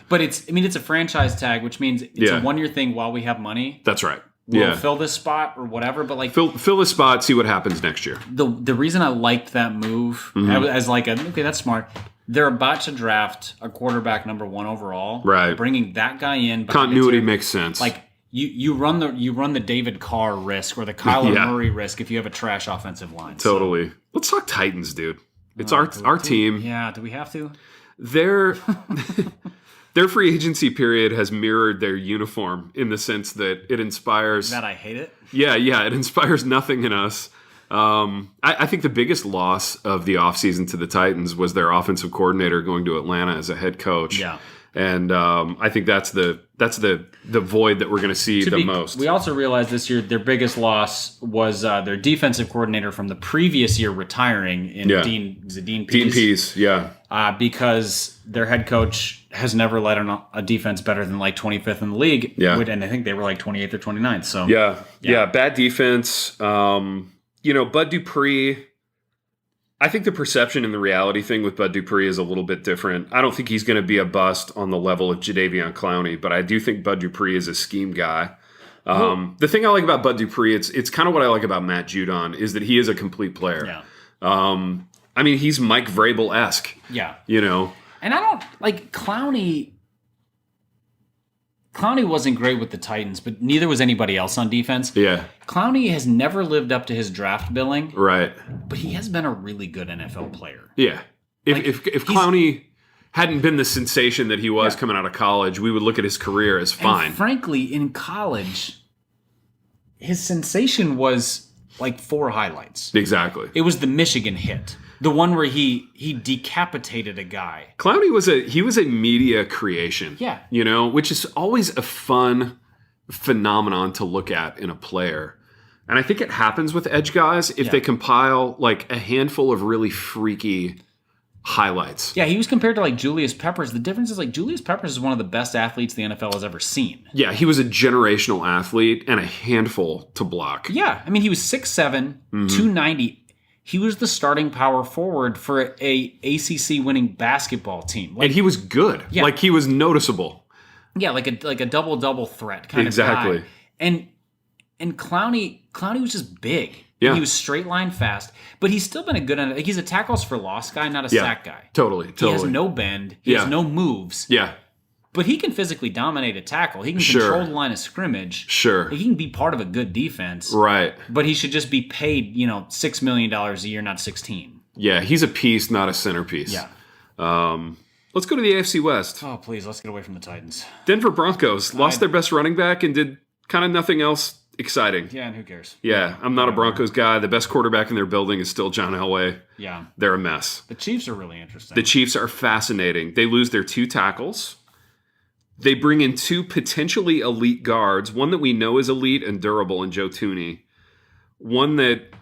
But it's a franchise tag, which means it's a one-year thing while we have money. That's right. We'll fill this spot or whatever, but fill this spot, see what happens next year. The reason I liked that move as okay, that's smart. They're about to draft a quarterback number 1 overall. Right. Bringing that guy in. Continuity makes sense. You run the David Carr risk or the Kyler Murray risk if you have a trash offensive line. Totally. So. Let's talk Titans, dude. It's our team. Yeah, do we have to? Their free agency period has mirrored their uniform in the sense that it inspires... That I hate it? Yeah, it inspires nothing in us. I think the biggest loss of the offseason to the Titans was their offensive coordinator going to Atlanta as a head coach. Yeah. And I think that's the void that we're going to see the most. We also realized this year their biggest loss was their defensive coordinator from the previous year retiring in Dean Pease. Dean Pease, yeah. Because their head coach has never led a defense better than 25th in the league. Yeah. And I think they were 28th or 29th. So yeah, bad defense. Bud Dupree, I think the perception and the reality thing with Bud Dupree is a little bit different. I don't think he's going to be a bust on the level of Jadeveon Clowney, but I do think Bud Dupree is a scheme guy. The thing I like about Bud Dupree, it's kind of what I like about Matt Judon, is that he is a complete player. Yeah. He's Mike Vrabel-esque. Yeah. And I don't, Clowney wasn't great with the Titans, but neither was anybody else on defense. Yeah. Clowney has never lived up to his draft billing. Right. But he has been a really good NFL player. Yeah. If Clowney hadn't been the sensation that he was coming out of college, we would look at his career as fine. And frankly, in college, his sensation was 4 highlights. Exactly. It was the Michigan hit. The one where he decapitated a guy. Clowney was a media creation. Yeah. Which is always a fun phenomenon to look at in a player. And I think it happens with edge guys if they compile a handful of really freaky highlights. Yeah, he was compared to like Julius Peppers. The difference is like Julius Peppers is one of the best athletes the NFL has ever seen. Yeah, he was a generational athlete and a handful to block. Yeah, I mean, he was 6'7", 290. He was the starting power forward for a ACC winning basketball team. Like, and he was good. Yeah. Like, he was noticeable. Yeah, like a double threat kind of guy. And Clowney was just big. Yeah. He was straight line fast, but he's still been a good. He's a tackles for loss guy, not a sack guy. Totally. He has no bend. He has no moves. Yeah. But he can physically dominate a tackle. He can control the line of scrimmage. Sure. He can be part of a good defense. Right. But he should just be paid, $6 million a year, not 16. Yeah, he's a piece, not a centerpiece. Yeah. Let's go to the AFC West. Oh, please, let's get away from the Titans. Denver Broncos lost their best running back and did kind of nothing else exciting. Yeah, and who cares? Yeah, I'm not a Broncos guy. The best quarterback in their building is still John Elway. Yeah. They're a mess. The Chiefs are really interesting. The Chiefs are fascinating. They lose their 2 tackles. They bring in 2 potentially elite guards, one that we know is elite and durable in Joe Tooney, one that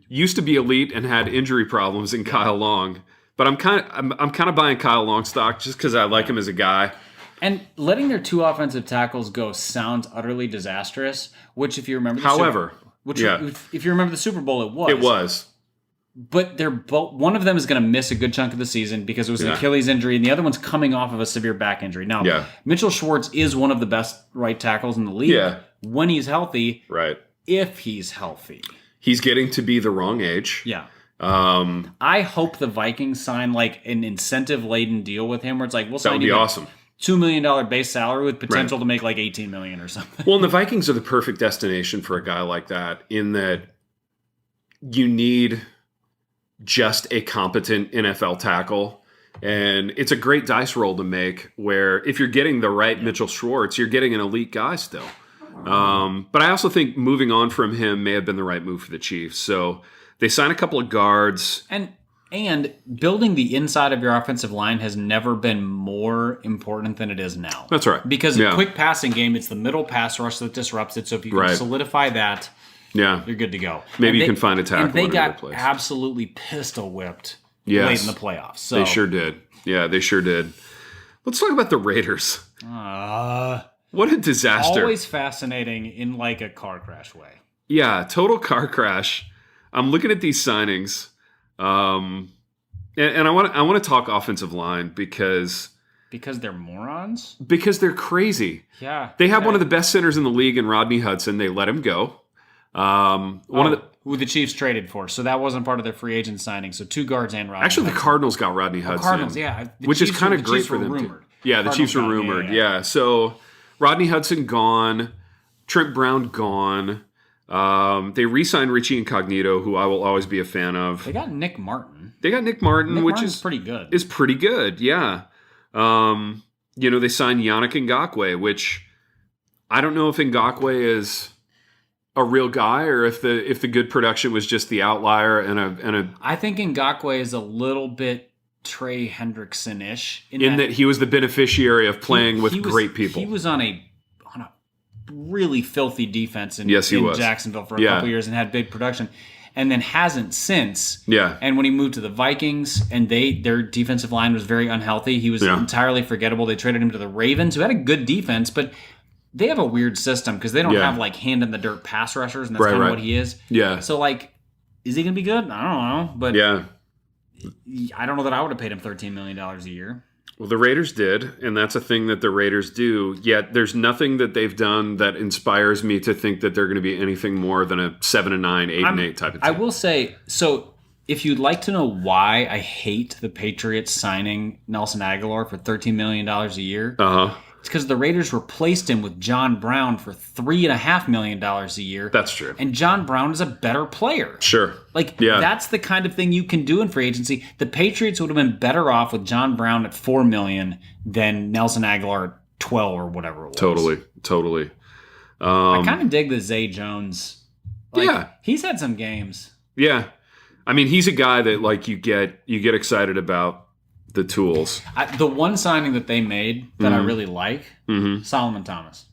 used to be elite and had injury problems in Kyle Long. But I'm kind of buying Kyle Long stock just because I like him as a guy. And letting their 2 offensive tackles go sounds utterly disastrous. Which, if you remember, if you remember the Super Bowl, it was. It was. But they're both. One of them is going to miss a good chunk of the season because it was an Achilles injury, and the other one's coming off of a severe back injury. Now, Mitchell Schwartz is one of the best right tackles in the league when he's healthy. Right. If he's healthy, he's getting to be the wrong age. Yeah. I hope the Vikings sign like an incentive-laden deal with him, where it's like we'll sign you awesome. $2 million base salary with potential to make like $18 million or something. Well, and the Vikings are the perfect destination for a guy like that in that you need just a competent NFL tackle. And it's a great dice roll to make where if you're getting the right Mitchell Schwartz, you're getting an elite guy still. But I also think moving on from him may have been the right move for the Chiefs. So they sign a couple of guards. And building the inside of your offensive line has never been more important than it is now. That's right. Because a quick passing game, it's the middle pass rush that disrupts it. So if you can solidify that, you're good to go. Maybe you can find a tackle. And they got absolutely pistol whipped late in the playoffs. So. They sure did. Yeah, they sure did. Let's talk about the Raiders. What a disaster. Always fascinating in like a car crash way. Yeah, total car crash. I'm looking at these signings. And I want to talk offensive line because they're morons. Because they're crazy. Yeah, they have one of the best centers in the league in Rodney Hudson. They let him go. Who the Chiefs traded for, so that wasn't part of their free agent signing. So 2 guards and Rodney. Actually, Hudson. The Cardinals got Rodney Hudson. Cardinals, yeah, which is kind of great for them. Rumored. Yeah, the Chiefs were rumored. Yeah, so Rodney Hudson gone, Trent Brown gone. They re-signed Richie Incognito, who I will always be a fan of. They got Nick Martin. Which is pretty good. Is pretty good, yeah. They signed Yannick Ngakoue, which I don't know if Ngakoue is a real guy or if the good production was just the outlier and a. I think Ngakoue is a little bit Trey Hendrickson-ish in that he was the beneficiary of playing with great people. He was on a really filthy defense in Jacksonville for a couple years and had big production, and then hasn't since. Yeah. And when he moved to the Vikings and their defensive line was very unhealthy, he was entirely forgettable. They traded him to the Ravens, who had a good defense, but they have a weird system because they don't have like hand in the dirt pass rushers, and that's kind of what he is. Yeah. So like, is he going to be good? I don't know, but I don't know that I would have paid him $13 million a year. Well, the Raiders did, and that's a thing that the Raiders do, yet there's nothing that they've done that inspires me to think that they're going to be anything more than a 7-9, 8-8 type of team. I will say, so if you'd like to know why I hate the Patriots signing Nelson Aguilar for $13 million a year, it's because the Raiders replaced him with John Brown for $3.5 million a year. That's true. And John Brown is a better player. Sure. That's the kind of thing you can do in free agency. The Patriots would have been better off with John Brown at $4 million than Nelson Aguilar at 12 or whatever it was. Totally. I kind of dig the Zay Jones. He's had some games. Yeah. I mean, he's a guy that like you get excited about the tools. The one signing that they made that I really like, Solomon Thomas.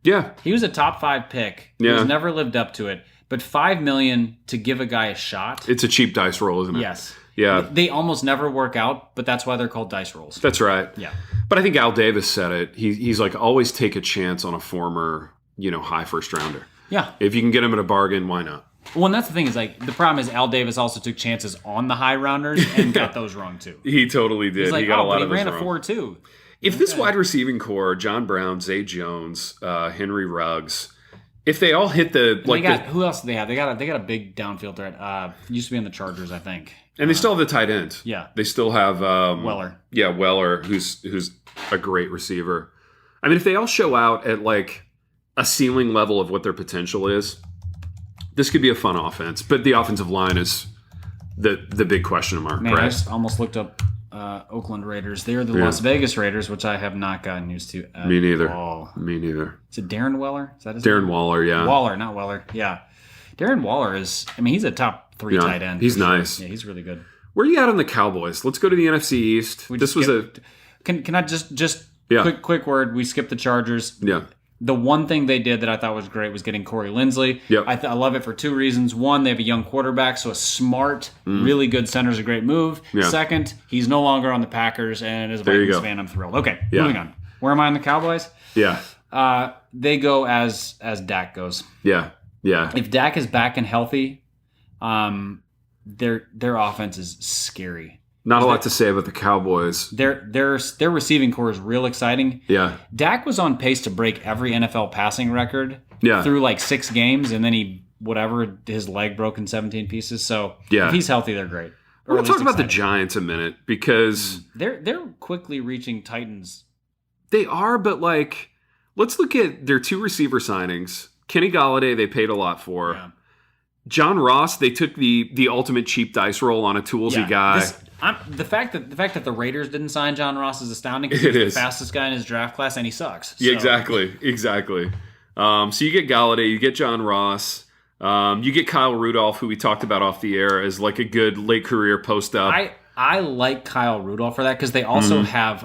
Yeah. He was a top 5 pick. He has never lived up to it. But $5 million to give a guy a shot. It's a cheap dice roll, isn't it? Yes. Yeah. They almost never work out, but that's why they're called dice rolls. That's right. Yeah. But I think Al Davis said it. He's like, always take a chance on a former, high first rounder. Yeah. If you can get him at a bargain, why not? Well, and that's the thing is like the problem is Al Davis also took chances on the high rounders and got those wrong too. He totally did. He's like, he got a lot but of he ran those a wrong. 4.2. If this wide receiving core, John Brown, Zay Jones, Henry Ruggs, if they all hit who else do they have? They got a big downfield threat. Used to be on the Chargers, I think. And they still have the tight end. Yeah. They still have Weller. Yeah, Weller, who's a great receiver. I mean, if they all show out at like a ceiling level of what their potential is, this could be a fun offense. But the offensive line is the big question mark. Man, right? I just almost looked up Oakland Raiders. They are the Las Vegas Raiders, which I have not gotten used to at Me neither. all. Me neither. Is it Darren Weller? Is that his Darren name? Waller, yeah. Waller, not Weller. Yeah. Darren Waller he's a top 3 tight end. He's for sure. nice. Yeah, he's really good. Where are you at on the Cowboys? Let's go to the NFC East. Can I just Yeah. quick word? We skipped the Chargers. Yeah. The one thing they did that I thought was great was getting Corey Linsley. Yep. I love it for 2 reasons. One, they have a young quarterback, so a smart, really good center is a great move. Yeah. Second, he's no longer on the Packers, and as a Vikings fan, I'm thrilled. Okay, moving on. Where am I on the Cowboys? Yeah. They go as Dak goes. Yeah. Yeah. If Dak is back and healthy, their offense is scary. Not a lot to say about the Cowboys. Their receiving core is real exciting. Yeah. Dak was on pace to break every NFL passing record through like 6 games, and then his leg broke in 17 pieces. So if he's healthy, they're great. I want to talk about the Giants a minute because they're quickly reaching Titans. They are, but like, let's look at their 2 receiver signings. Kenny Golladay, they paid a lot for. Yeah. John Ross, they took the ultimate cheap dice roll on a toolsy guy. The fact that the Raiders didn't sign John Ross is astounding because he's the fastest guy in his draft class and he sucks. Yeah, exactly. So you get Golladay, you get John Ross, you get Kyle Rudolph, who we talked about off the air as like a good late career post up. I like Kyle Rudolph for that because they also have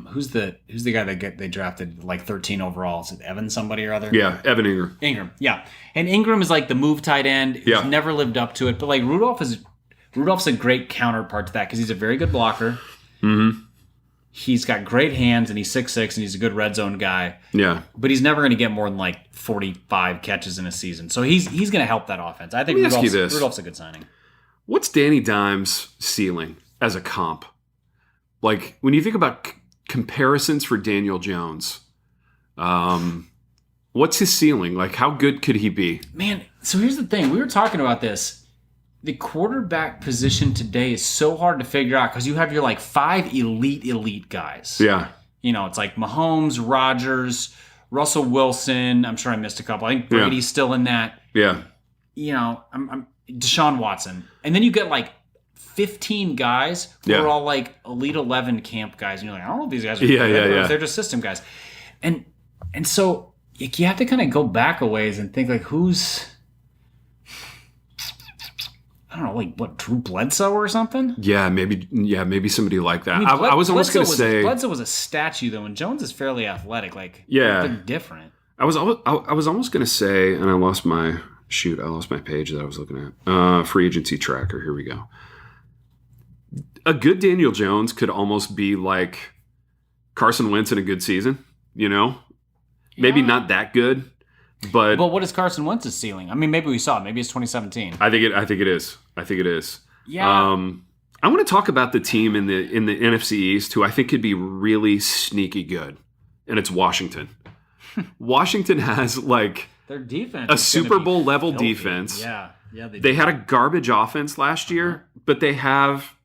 who's the guy they drafted like 13 overall? Is it Evan somebody or other? Yeah, Evan Ingram. Ingram, yeah, and Ingram is like the move tight end. He's never lived up to it, but like Rudolph's a great counterpart to that because he's a very good blocker. Mm-hmm. He's got great hands and he's 6'6" and he's a good red zone guy. Yeah, but he's never going to get more than like 45 catches in a season, so he's going to help that offense. I think Rudolph's a good signing. What's Danny Dimes' ceiling as a comp? Like, when you think about comparisons for Daniel Jones, what's his ceiling? Like, how good could he be? Man, so here's the thing. We were talking about this. The quarterback position today is so hard to figure out because you have your like 5 elite guys. Yeah. It's like Mahomes, Rodgers, Russell Wilson. I'm sure I missed a couple. I think Brady's still in that. Yeah. I'm Deshaun Watson. And then you get like 15 guys who are all like Elite 11 camp guys. And you're like, I don't know if these guys are good. They're just system guys. And so you have to kind of go back a ways and think like who's, I don't know, like what, Drew Bledsoe or something? Yeah, maybe somebody like that. I was almost going to say Bledsoe was a statue though, and Jones is fairly athletic. Like they're different. I was almost going to say, and I lost my page that I was looking at. Free agency tracker. Here we go. A good Daniel Jones could almost be like Carson Wentz in a good season. Maybe not that good. But what is Carson Wentz's ceiling? I mean, maybe we saw it. Maybe it's 2017. I think it is. Yeah. I want to talk about the team in the NFC East who I think could be really sneaky good, and it's Washington. Washington has like their defense, a Super Bowl level defense. Yeah. They had a garbage offense last year, but they have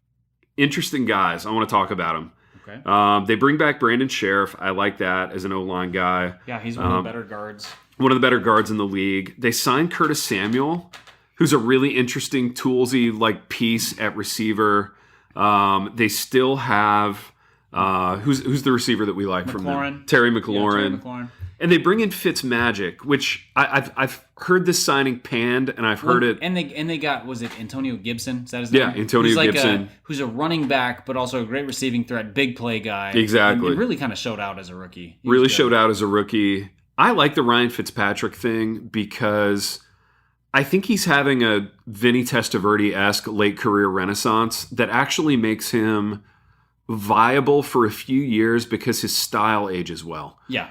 interesting guys. I want to talk about them. Okay. They bring back Brandon Sheriff. I like that as an O-line guy. Yeah, he's one of the better guards. One of the better guards in the league. They signed Curtis Samuel, who's a really interesting toolsy like piece at receiver. They still have who's the receiver that we like from them? Terry McLaurin. Terry McLaurin. And they bring in Fitzmagic, which I've heard this signing panned, and I've heard it. And they got, was it Antonio Gibson? Is that his name? Yeah, Antonio Gibson. Who's a running back, but also a great receiving threat, big play guy. Exactly. And really kind of showed out as a rookie. Showed out as a rookie. I like the Ryan Fitzpatrick thing because I think he's having a Vinny Testaverde-esque late career renaissance that actually makes him viable for a few years because his style ages well. Yeah.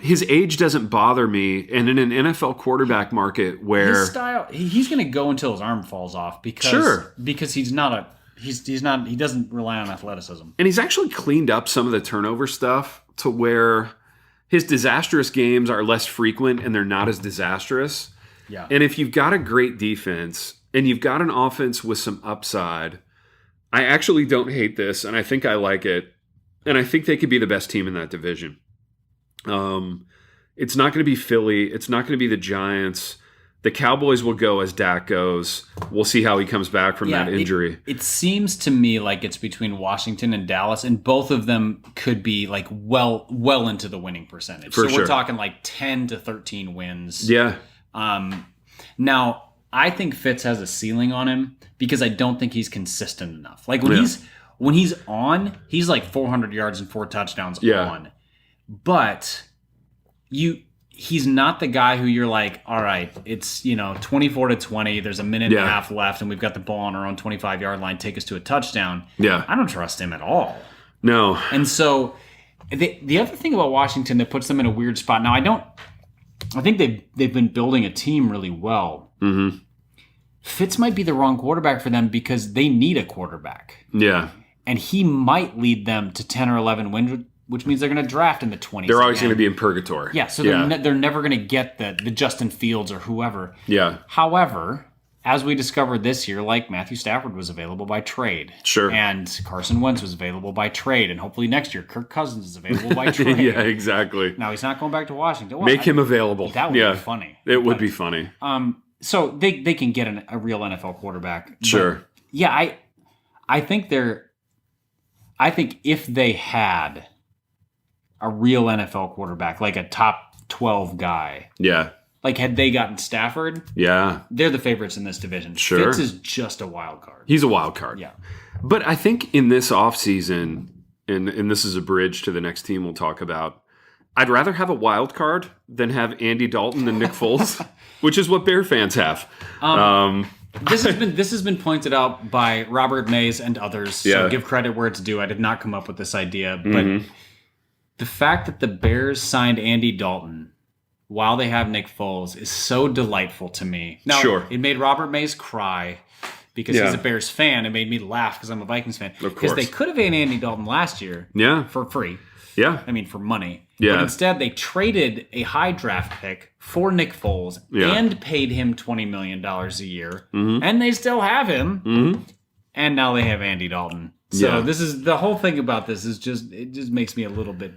His age doesn't bother me. And in an NFL quarterback market where his style, he's going to go until his arm falls off because he doesn't rely on athleticism. And he's actually cleaned up some of the turnover stuff to where his disastrous games are less frequent and they're not as disastrous. Yeah. And if you've got a great defense and you've got an offense with some upside, I actually don't hate this, and I think I like it. And I think they could be the best team in that division. It's not going to be Philly. It's not going to be the Giants. The Cowboys will go as Dak goes. We'll see how he comes back from that injury. It seems to me like it's between Washington and Dallas, and both of them could be like well into the winning percentage. So we're talking like 10 to 13 wins. Yeah. Now, I think Fitz has a ceiling on him because I don't think he's consistent enough. Like when he's on, he's like 400 yards and 4 touchdowns on. But he's not the guy who you're like, all right, it's 24-20. There's a minute and a half left, and we've got the ball on our own 25-yard line. Take us to a touchdown. Yeah, I don't trust him at all. No. And so the other thing about Washington that puts them in a weird spot. Now I think they've been building a team really well. Mm-hmm. Fitz might be the wrong quarterback for them because they need a quarterback. Yeah. And he might lead them to 10 or 11 wins, which means they're going to draft in the 20s. They're always going to be in purgatory. Yeah, so they're never going to get the Justin Fields or whoever. Yeah. However, as we discovered this year, like Matthew Stafford was available by trade. Sure. And Carson Wentz was available by trade. And hopefully next year, Kirk Cousins is available by trade. Yeah, exactly. Now, he's not going back to Washington. Well, Make him available. That would be funny. It would be funny. So they can get a real NFL quarterback. Sure. But yeah, I think if they had a real NFL quarterback, like a top 12 guy. Yeah. Like had they gotten Stafford, yeah, they're the favorites in this division. Sure. Fitz is just a wild card. He's a wild card. Yeah. But I think in this offseason, and this is a bridge to the next team we'll talk about, I'd rather have a wild card than have Andy Dalton and Nick Foles, which is what Bear fans have. This has been pointed out by Robert Mays and others. So give credit where it's due. I did not come up with this idea, but the fact that the Bears signed Andy Dalton while they have Nick Foles is so delightful to me. Now, it made Robert Mays cry because he's a Bears fan. It made me laugh because I'm a Vikings fan. Of course. Because they could have had Andy Dalton last year for free. Yeah. I mean, for money. Yeah. But instead, they traded a high draft pick for Nick Foles and paid him $20 million a year. Mm-hmm. And they still have him. Mm-hmm. And now they have Andy Dalton. So this is the whole thing about this is it just makes me a little bit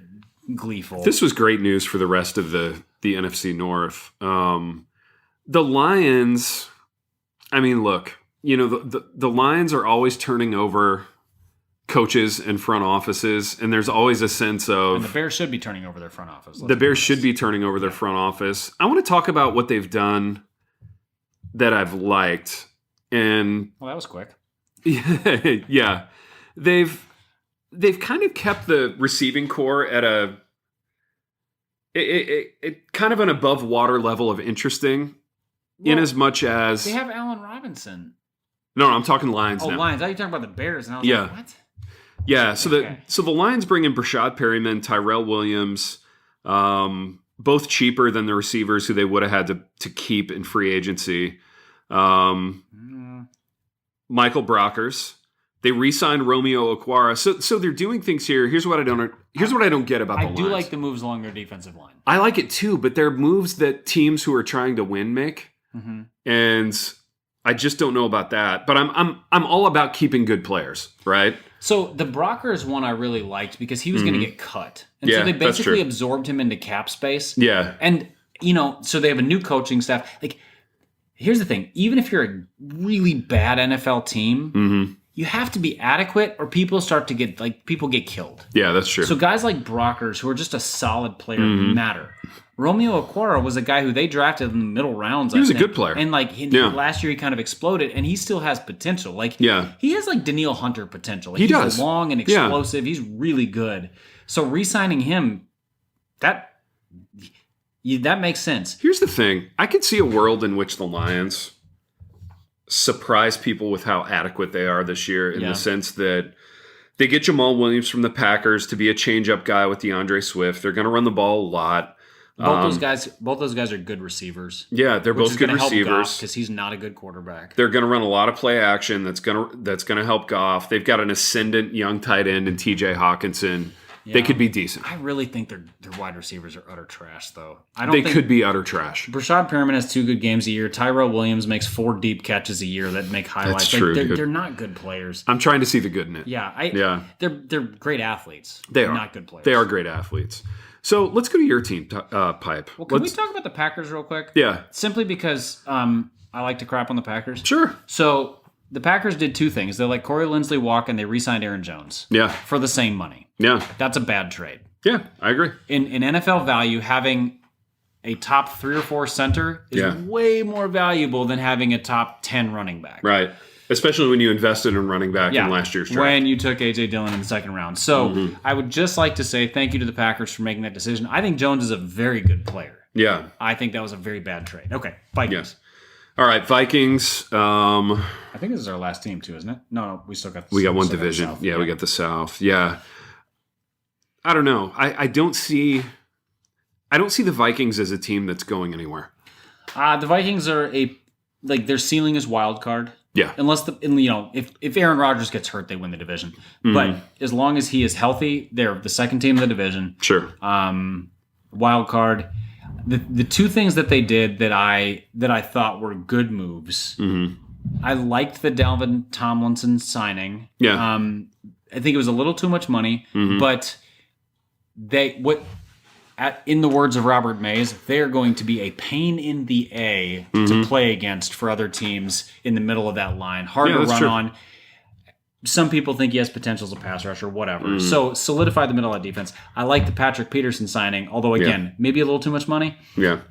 gleeful. This was great news for the rest of the NFC North. The Lions, I mean, look, the Lions are always turning over coaches and front offices, and there's always a sense of... And the Bears should be turning over their front office. The Bears should be turning over their front office. I want to talk about what they've done that I've liked. And well, that was quick. Yeah. They've kind of kept the receiving core at a kind of an above water level of interesting, in as much as they have Allen Robinson. No, I'm talking Lions now. Oh, Lions. I thought you were talking about the Bears, and I was like, what? Yeah, so the Lions bring in Brashad Perryman, Tyrell Williams, both cheaper than the receivers who they would have had to keep in free agency. Michael Brockers. They re-signed Romeo Okwara. So they're doing things here. Here's what I don't get about the Lions. I do like the moves along their defensive line. I like it too, but they're moves that teams who are trying to win make. Mm-hmm. And I just don't know about that. But I'm all about keeping good players, right? So the Brockers one I really liked because he was going to get cut. And so they basically absorbed him into cap space. Yeah. And, so they have a new coaching staff. Like, here's the thing. Even if you're a really bad NFL team, you have to be adequate or people start to people get killed. Yeah, that's true. So guys like Brockers, who are just a solid player, matter. Romeo Okwara was a guy who they drafted in the middle rounds. He was a good player. And last year he kind of exploded, and he still has potential. He has Danielle Hunter potential. He does. He's long and explosive. He's really good. So re-signing him, That makes sense. Here's the thing. I could see a world in which the Lions surprise people with how adequate they are this year in the sense that they get Jamal Williams from the Packers to be a change-up guy with DeAndre Swift. They're going to run the ball a lot. Both those guys are good receivers. Yeah, they're both good receivers because he's not a good quarterback. They're going to run a lot of play action. That's going to help Goff. They've got an ascendant young tight end in T.J. Hawkinson. Yeah. They could be decent. I really think their wide receivers are utter trash, though. They could be utter trash. Brashad Perriman has 2 good games a year. Tyrell Williams makes 4 deep catches a year that make highlights. That's true. They're not good players. I'm trying to see the good in it. Yeah. They're great athletes. They are not good players. They are great athletes. So let's go to your team, Pipe. Well, can we talk about the Packers real quick? Yeah. Simply because I like to crap on the Packers. Sure. So the Packers did 2 things. They let Corey Linsley walk and they re-signed Aaron Jones. Yeah. For the same money. Yeah. That's a bad trade. Yeah, I agree. In NFL value, having a top 3 or 4 center is way more valuable than having a top 10 running back. Right. Especially when you invested in running back in last year's draft. When you took A.J. Dillon in the second round. So I would just like to say thank you to the Packers for making that decision. I think Jones is a very good player. Yeah. I think that was a very bad trade. Okay, Vikings. Yes. All right, Vikings. I think this is our last team too, isn't it? No, we still got we got one division. Yeah, we got the South. Yeah. I don't know. I don't see the Vikings as a team that's going anywhere. The Vikings are their ceiling is wild card. Yeah. Unless if Aaron Rodgers gets hurt, they win the division. Mm-hmm. But as long as he is healthy, they're the second team in the division. Sure. Wild card. The 2 things that they did that I thought were good moves. Mm-hmm. I liked the Dalvin Tomlinson signing. Yeah. I think it was a little too much money, but in the words of Robert Mays, they are going to be a pain in the A to play against for other teams in the middle of that line. Hard to run on. Some people think he has potential as a pass rusher, whatever. So solidify the middle of that defense. I like the Patrick Peterson signing, although again, maybe a little too much money. Yeah.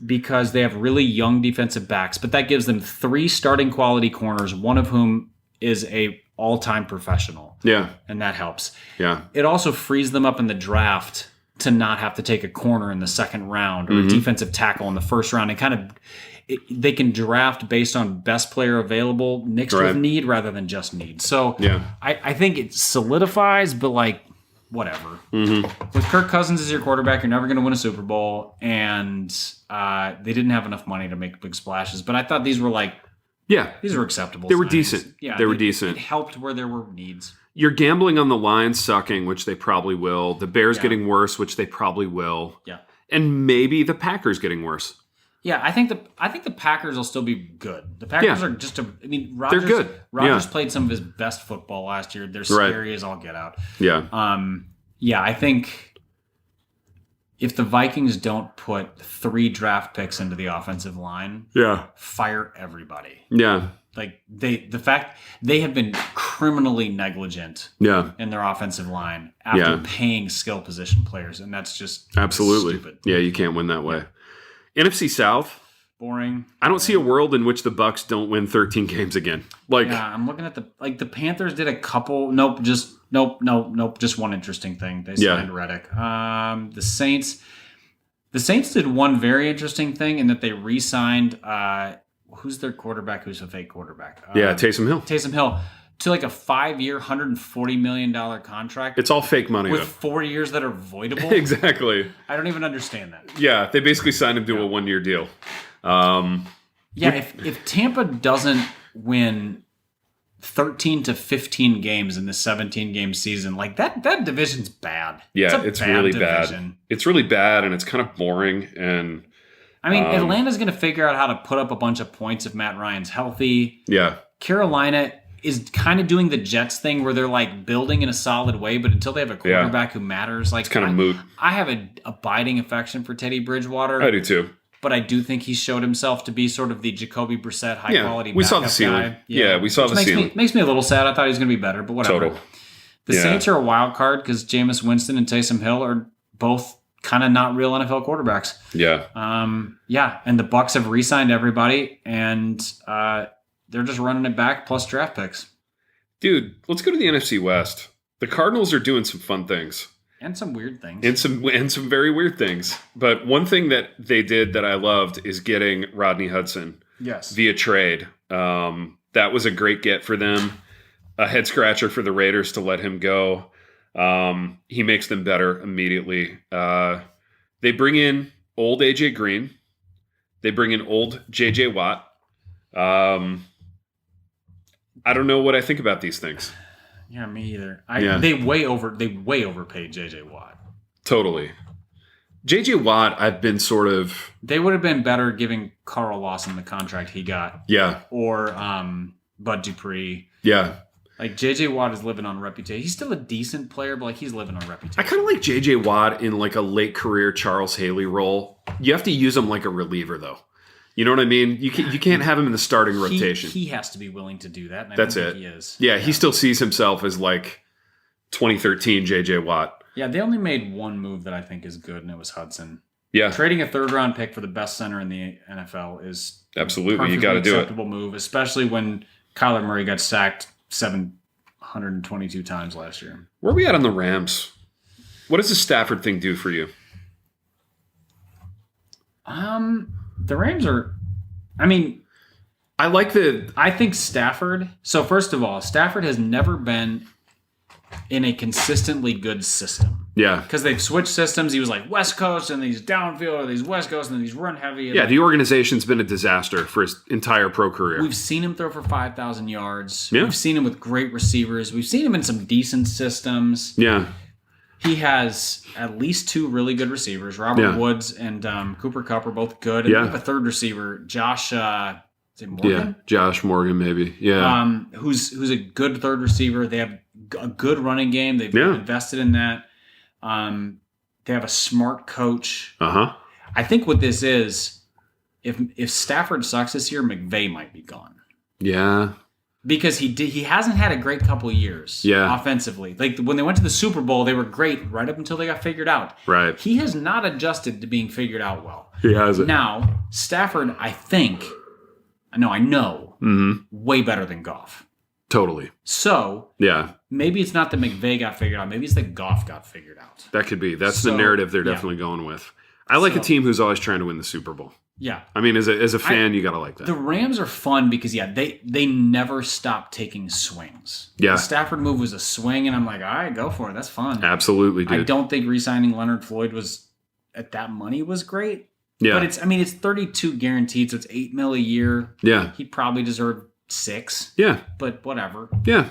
Because they have really young defensive backs, but that gives them 3 starting quality corners, one of whom is a all-time professional. Yeah. And that helps. Yeah. It also frees them up in the draft to not have to take a corner in the second round or a defensive tackle in the first round. And they can draft based on best player available mixed with need rather than just need. So I think it solidifies, but whatever. With Kirk Cousins as your quarterback, you're never going to win a Super Bowl. And they didn't have enough money to make big splashes. But I thought these were these were acceptable. They were decent. Yeah, they were decent. It helped where there were needs. You're gambling on the Lions sucking, which they probably will. The Bears getting worse, which they probably will. Yeah. And maybe the Packers getting worse. Yeah, I think the Packers will still be good. The Packers are just Rodgers, they're good. Rodgers played some of his best football last year. They're scary as all get out. Yeah. I think if the Vikings don't put 3 draft picks into the offensive line, fire everybody. Yeah. The fact they have been criminally negligent in their offensive line after paying skill position players, and that's just absolutely stupid. Yeah, you can't win that way. NFC South, boring. I don't see a world in which the Bucks don't win 13 games again. I'm looking at the Panthers did a couple. Nope. Just one interesting thing. They signed Reddick. The Saints did one very interesting thing in that they re-signed. Who's their quarterback? Who's a fake quarterback? Taysom Hill. Taysom Hill to a 5-year, $140 million contract. It's all fake money with 4 years that are voidable. Exactly. I don't even understand that. Yeah, they basically signed him to a 1-year deal. If Tampa doesn't win 13 to 15 games in the 17-game season, that division's bad. Yeah, it's really bad. It's really bad, and it's kind of boring. And Atlanta's going to figure out how to put up a bunch of points if Matt Ryan's healthy. Yeah. Carolina is kind of doing the Jets thing where they're building in a solid way, but until they have a quarterback who matters, it's kind of moot. I have an abiding affection for Teddy Bridgewater. I do too. But I do think he showed himself to be sort of the Jacoby Brissett high quality backup we saw the ceiling. guy. Yeah, we saw the ceiling. Makes me a little sad. I thought he was going to be better, but whatever. Total. The Saints are a wild card because Jameis Winston and Taysom Hill are both kind of not real NFL quarterbacks. Yeah. And the Bucks have re-signed everybody, and they're just running it back plus draft picks. Dude, let's go to the NFC West. The Cardinals are doing some fun things. And some weird things. And some very weird things. But one thing that they did that I loved is getting Rodney Hudson. Yes. Via trade. That was a great get for them. A head scratcher for the Raiders to let him go. He makes them better immediately. They bring in old AJ Green. They bring in old JJ Watt. I don't know what I think about these things. Yeah, me either. They way overpaid JJ Watt. Totally. JJ Watt, I've been sort of... They would have been better giving Carl Lawson the contract he got. Yeah. Or Bud Dupree. Yeah. Like, JJ Watt is living on reputation. He's still a decent player, but like he's living on reputation. I kind of like JJ Watt in like a late career Charles Haley role. You have to use him like a reliever, though. You know what I mean? You can't have him in the starting rotation. He has to be willing to do that. And That's it. He is. Yeah, he still sees himself as like 2013 JJ Watt. Yeah, they only made one move that I think is good, and it was Hudson. Yeah. Trading a third-round pick for the best center in the NFL is absolutely, you got to do it. Acceptable move, especially when Kyler Murray got sacked 722 times last year. Where are we at on the Rams? What does the Stafford thing do for you? The Rams are, I think Stafford. So first of all, Stafford has never been in a consistently good system. Yeah. Because they've switched systems. He was like West Coast and these downfield, or these West Coast and these run heavy. Yeah, the organization's been a disaster for his entire pro career. We've seen him throw for 5,000 yards. Yeah. We've seen him with great receivers. We've seen him in some decent systems. Yeah. He has at least two really good receivers. Robert Woods and Cooper Kupp are both good. And they have a third receiver, Josh is it Morgan? Yeah, Josh Morgan maybe. Yeah. Who's a good third receiver. They have a good running game. They've invested in that. They have a smart coach. Uh-huh. I think what this is, if Stafford sucks this year, McVay might be gone. Yeah. Because he hasn't had a great couple years offensively. Like when they went to the Super Bowl, they were great right up until they got figured out. Right. He has not adjusted to being figured out well. He hasn't. Now, Stafford, I know, way better than Goff. Totally. So, maybe it's not that McVay got figured out. Maybe it's that Goff got figured out. That could be. That's the narrative they're definitely going with. I like a team who's always trying to win the Super Bowl. Yeah. I mean, as a fan, you got to like that. The Rams are fun because, they never stop taking swings. Yeah. The Stafford move was a swing, and I'm like, all right, go for it. That's fun. Absolutely, dude. I don't think re-signing Leonard Floyd at that money was great. Yeah. But it's 32 guaranteed, so it's $8 million a year. Yeah. He probably deserved 6. Yeah. But whatever. Yeah.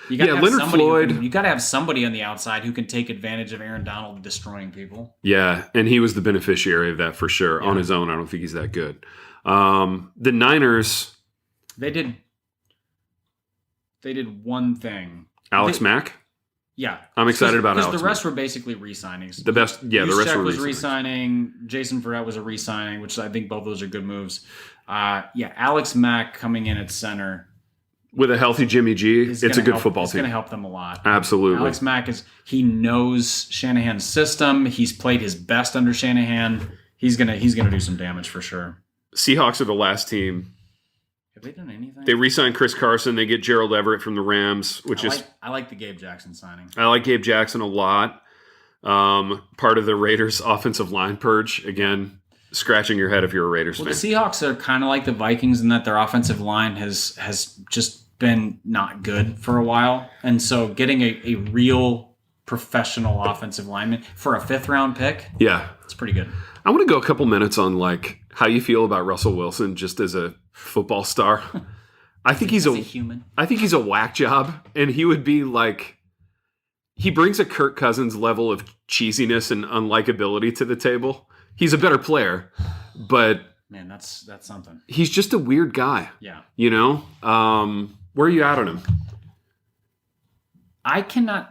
You gotta have Leonard Floyd. You got to have somebody on the outside who can take advantage of Aaron Donald destroying people. Yeah, and he was the beneficiary of that for sure. Yeah. On his own, I don't think he's that good. The Niners. They did one thing. Alex Mack? Yeah. I'm excited about Alex Mack. Because the rest were basically re-signings. The rest was re-signing. Jason Verrett was a re-signing, which I think both of those are good moves. Alex Mack coming in at center. With a healthy Jimmy G, it's a good football team. It's going to help them a lot. Absolutely. Alex Mack he knows Shanahan's system. He's played his best under Shanahan. He's gonna do some damage for sure. Seahawks are the last team. Have they done anything? They re-signed Chris Carson. They get Gerald Everett from the Rams, I like the Gabe Jackson signing. I like Gabe Jackson a lot. Part of the Raiders' offensive line purge. Again, scratching your head if you're a Raiders fan. The Seahawks are kind of like the Vikings in that their offensive line has just been not good for a while. And so getting a real professional offensive lineman for a 5th-round pick, it's pretty good. I want to go a couple minutes on like how you feel about Russell Wilson just as a football star. I think he's a human. I think he's a whack job, and he would be like, he brings a Kirk Cousins level of cheesiness and unlikability to the table. He's a better player, but man, that's something. He's just a weird guy. Yeah. You know? Where are you at on him?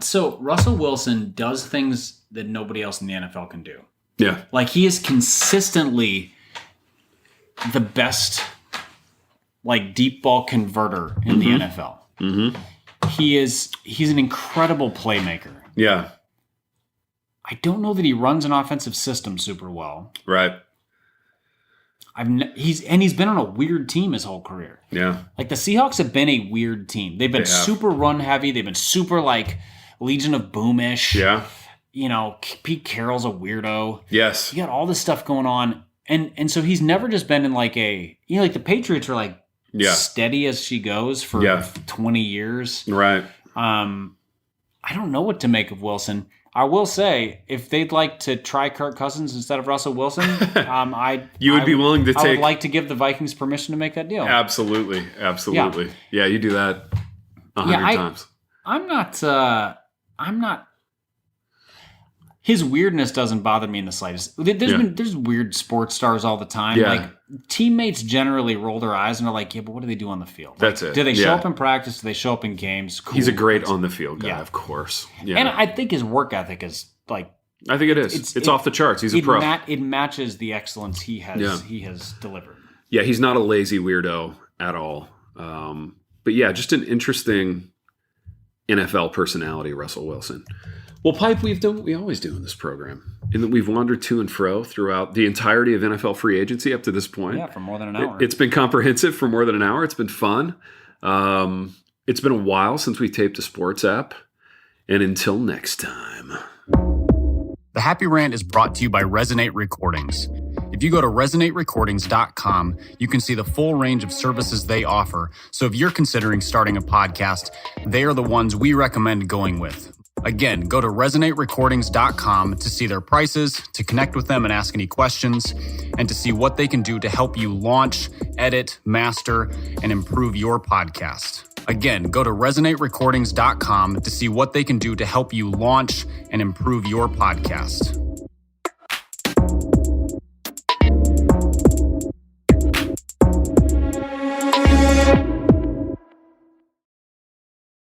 So Russell Wilson does things that nobody else in the NFL can do. Yeah. Like he is consistently the best like deep ball converter in the NFL. Mm-hmm. He's an incredible playmaker. Yeah. I don't know that he runs an offensive system super well. Right. He's been on a weird team his whole career. Yeah. Like the Seahawks have been a weird team. They've been super run heavy. They've been super like Legion of Boom-ish. Yeah. Pete Carroll's a weirdo. Yes. You got all this stuff going on. And so he's never just been in like the Patriots are like steady as she goes for 20 years. Right. I don't know what to make of Wilson. I will say, if they'd like to try Kirk Cousins instead of Russell Wilson, you would be willing to take. I would like to give the Vikings permission to make that deal. Absolutely. Yeah, you do that 100 times. I'm not. His weirdness doesn't bother me in the slightest. There's weird sports stars all the time. Yeah. Like teammates generally roll their eyes and are like, yeah, but what do they do on the field? That's it. Do they show up in practice? Do they show up in games? Cool. He's a great on the field guy, of course. Yeah. And I think his work ethic is like. I think it is. It's off the charts. He's a pro. It matches the excellence he has delivered. Yeah, he's not a lazy weirdo at all. But yeah, just an interesting NFL personality, Russell Wilson. Well, Pipe, we've done what we always do in this program, in that we've wandered to and fro throughout the entirety of NFL free agency up to this point. Yeah, for more than an hour. It's been comprehensive for more than an hour. It's been fun. It's been a while since we taped a sports app. And until next time. The Happy Rant is brought to you by Resonate Recordings. If you go to resonaterecordings.com, you can see the full range of services they offer. So if you're considering starting a podcast, they are the ones we recommend going with. Again, go to resonaterecordings.com to see their prices, to connect with them and ask any questions, and to see what they can do to help you launch, edit, master, and improve your podcast. Again, go to resonaterecordings.com to see what they can do to help you launch and improve your podcast.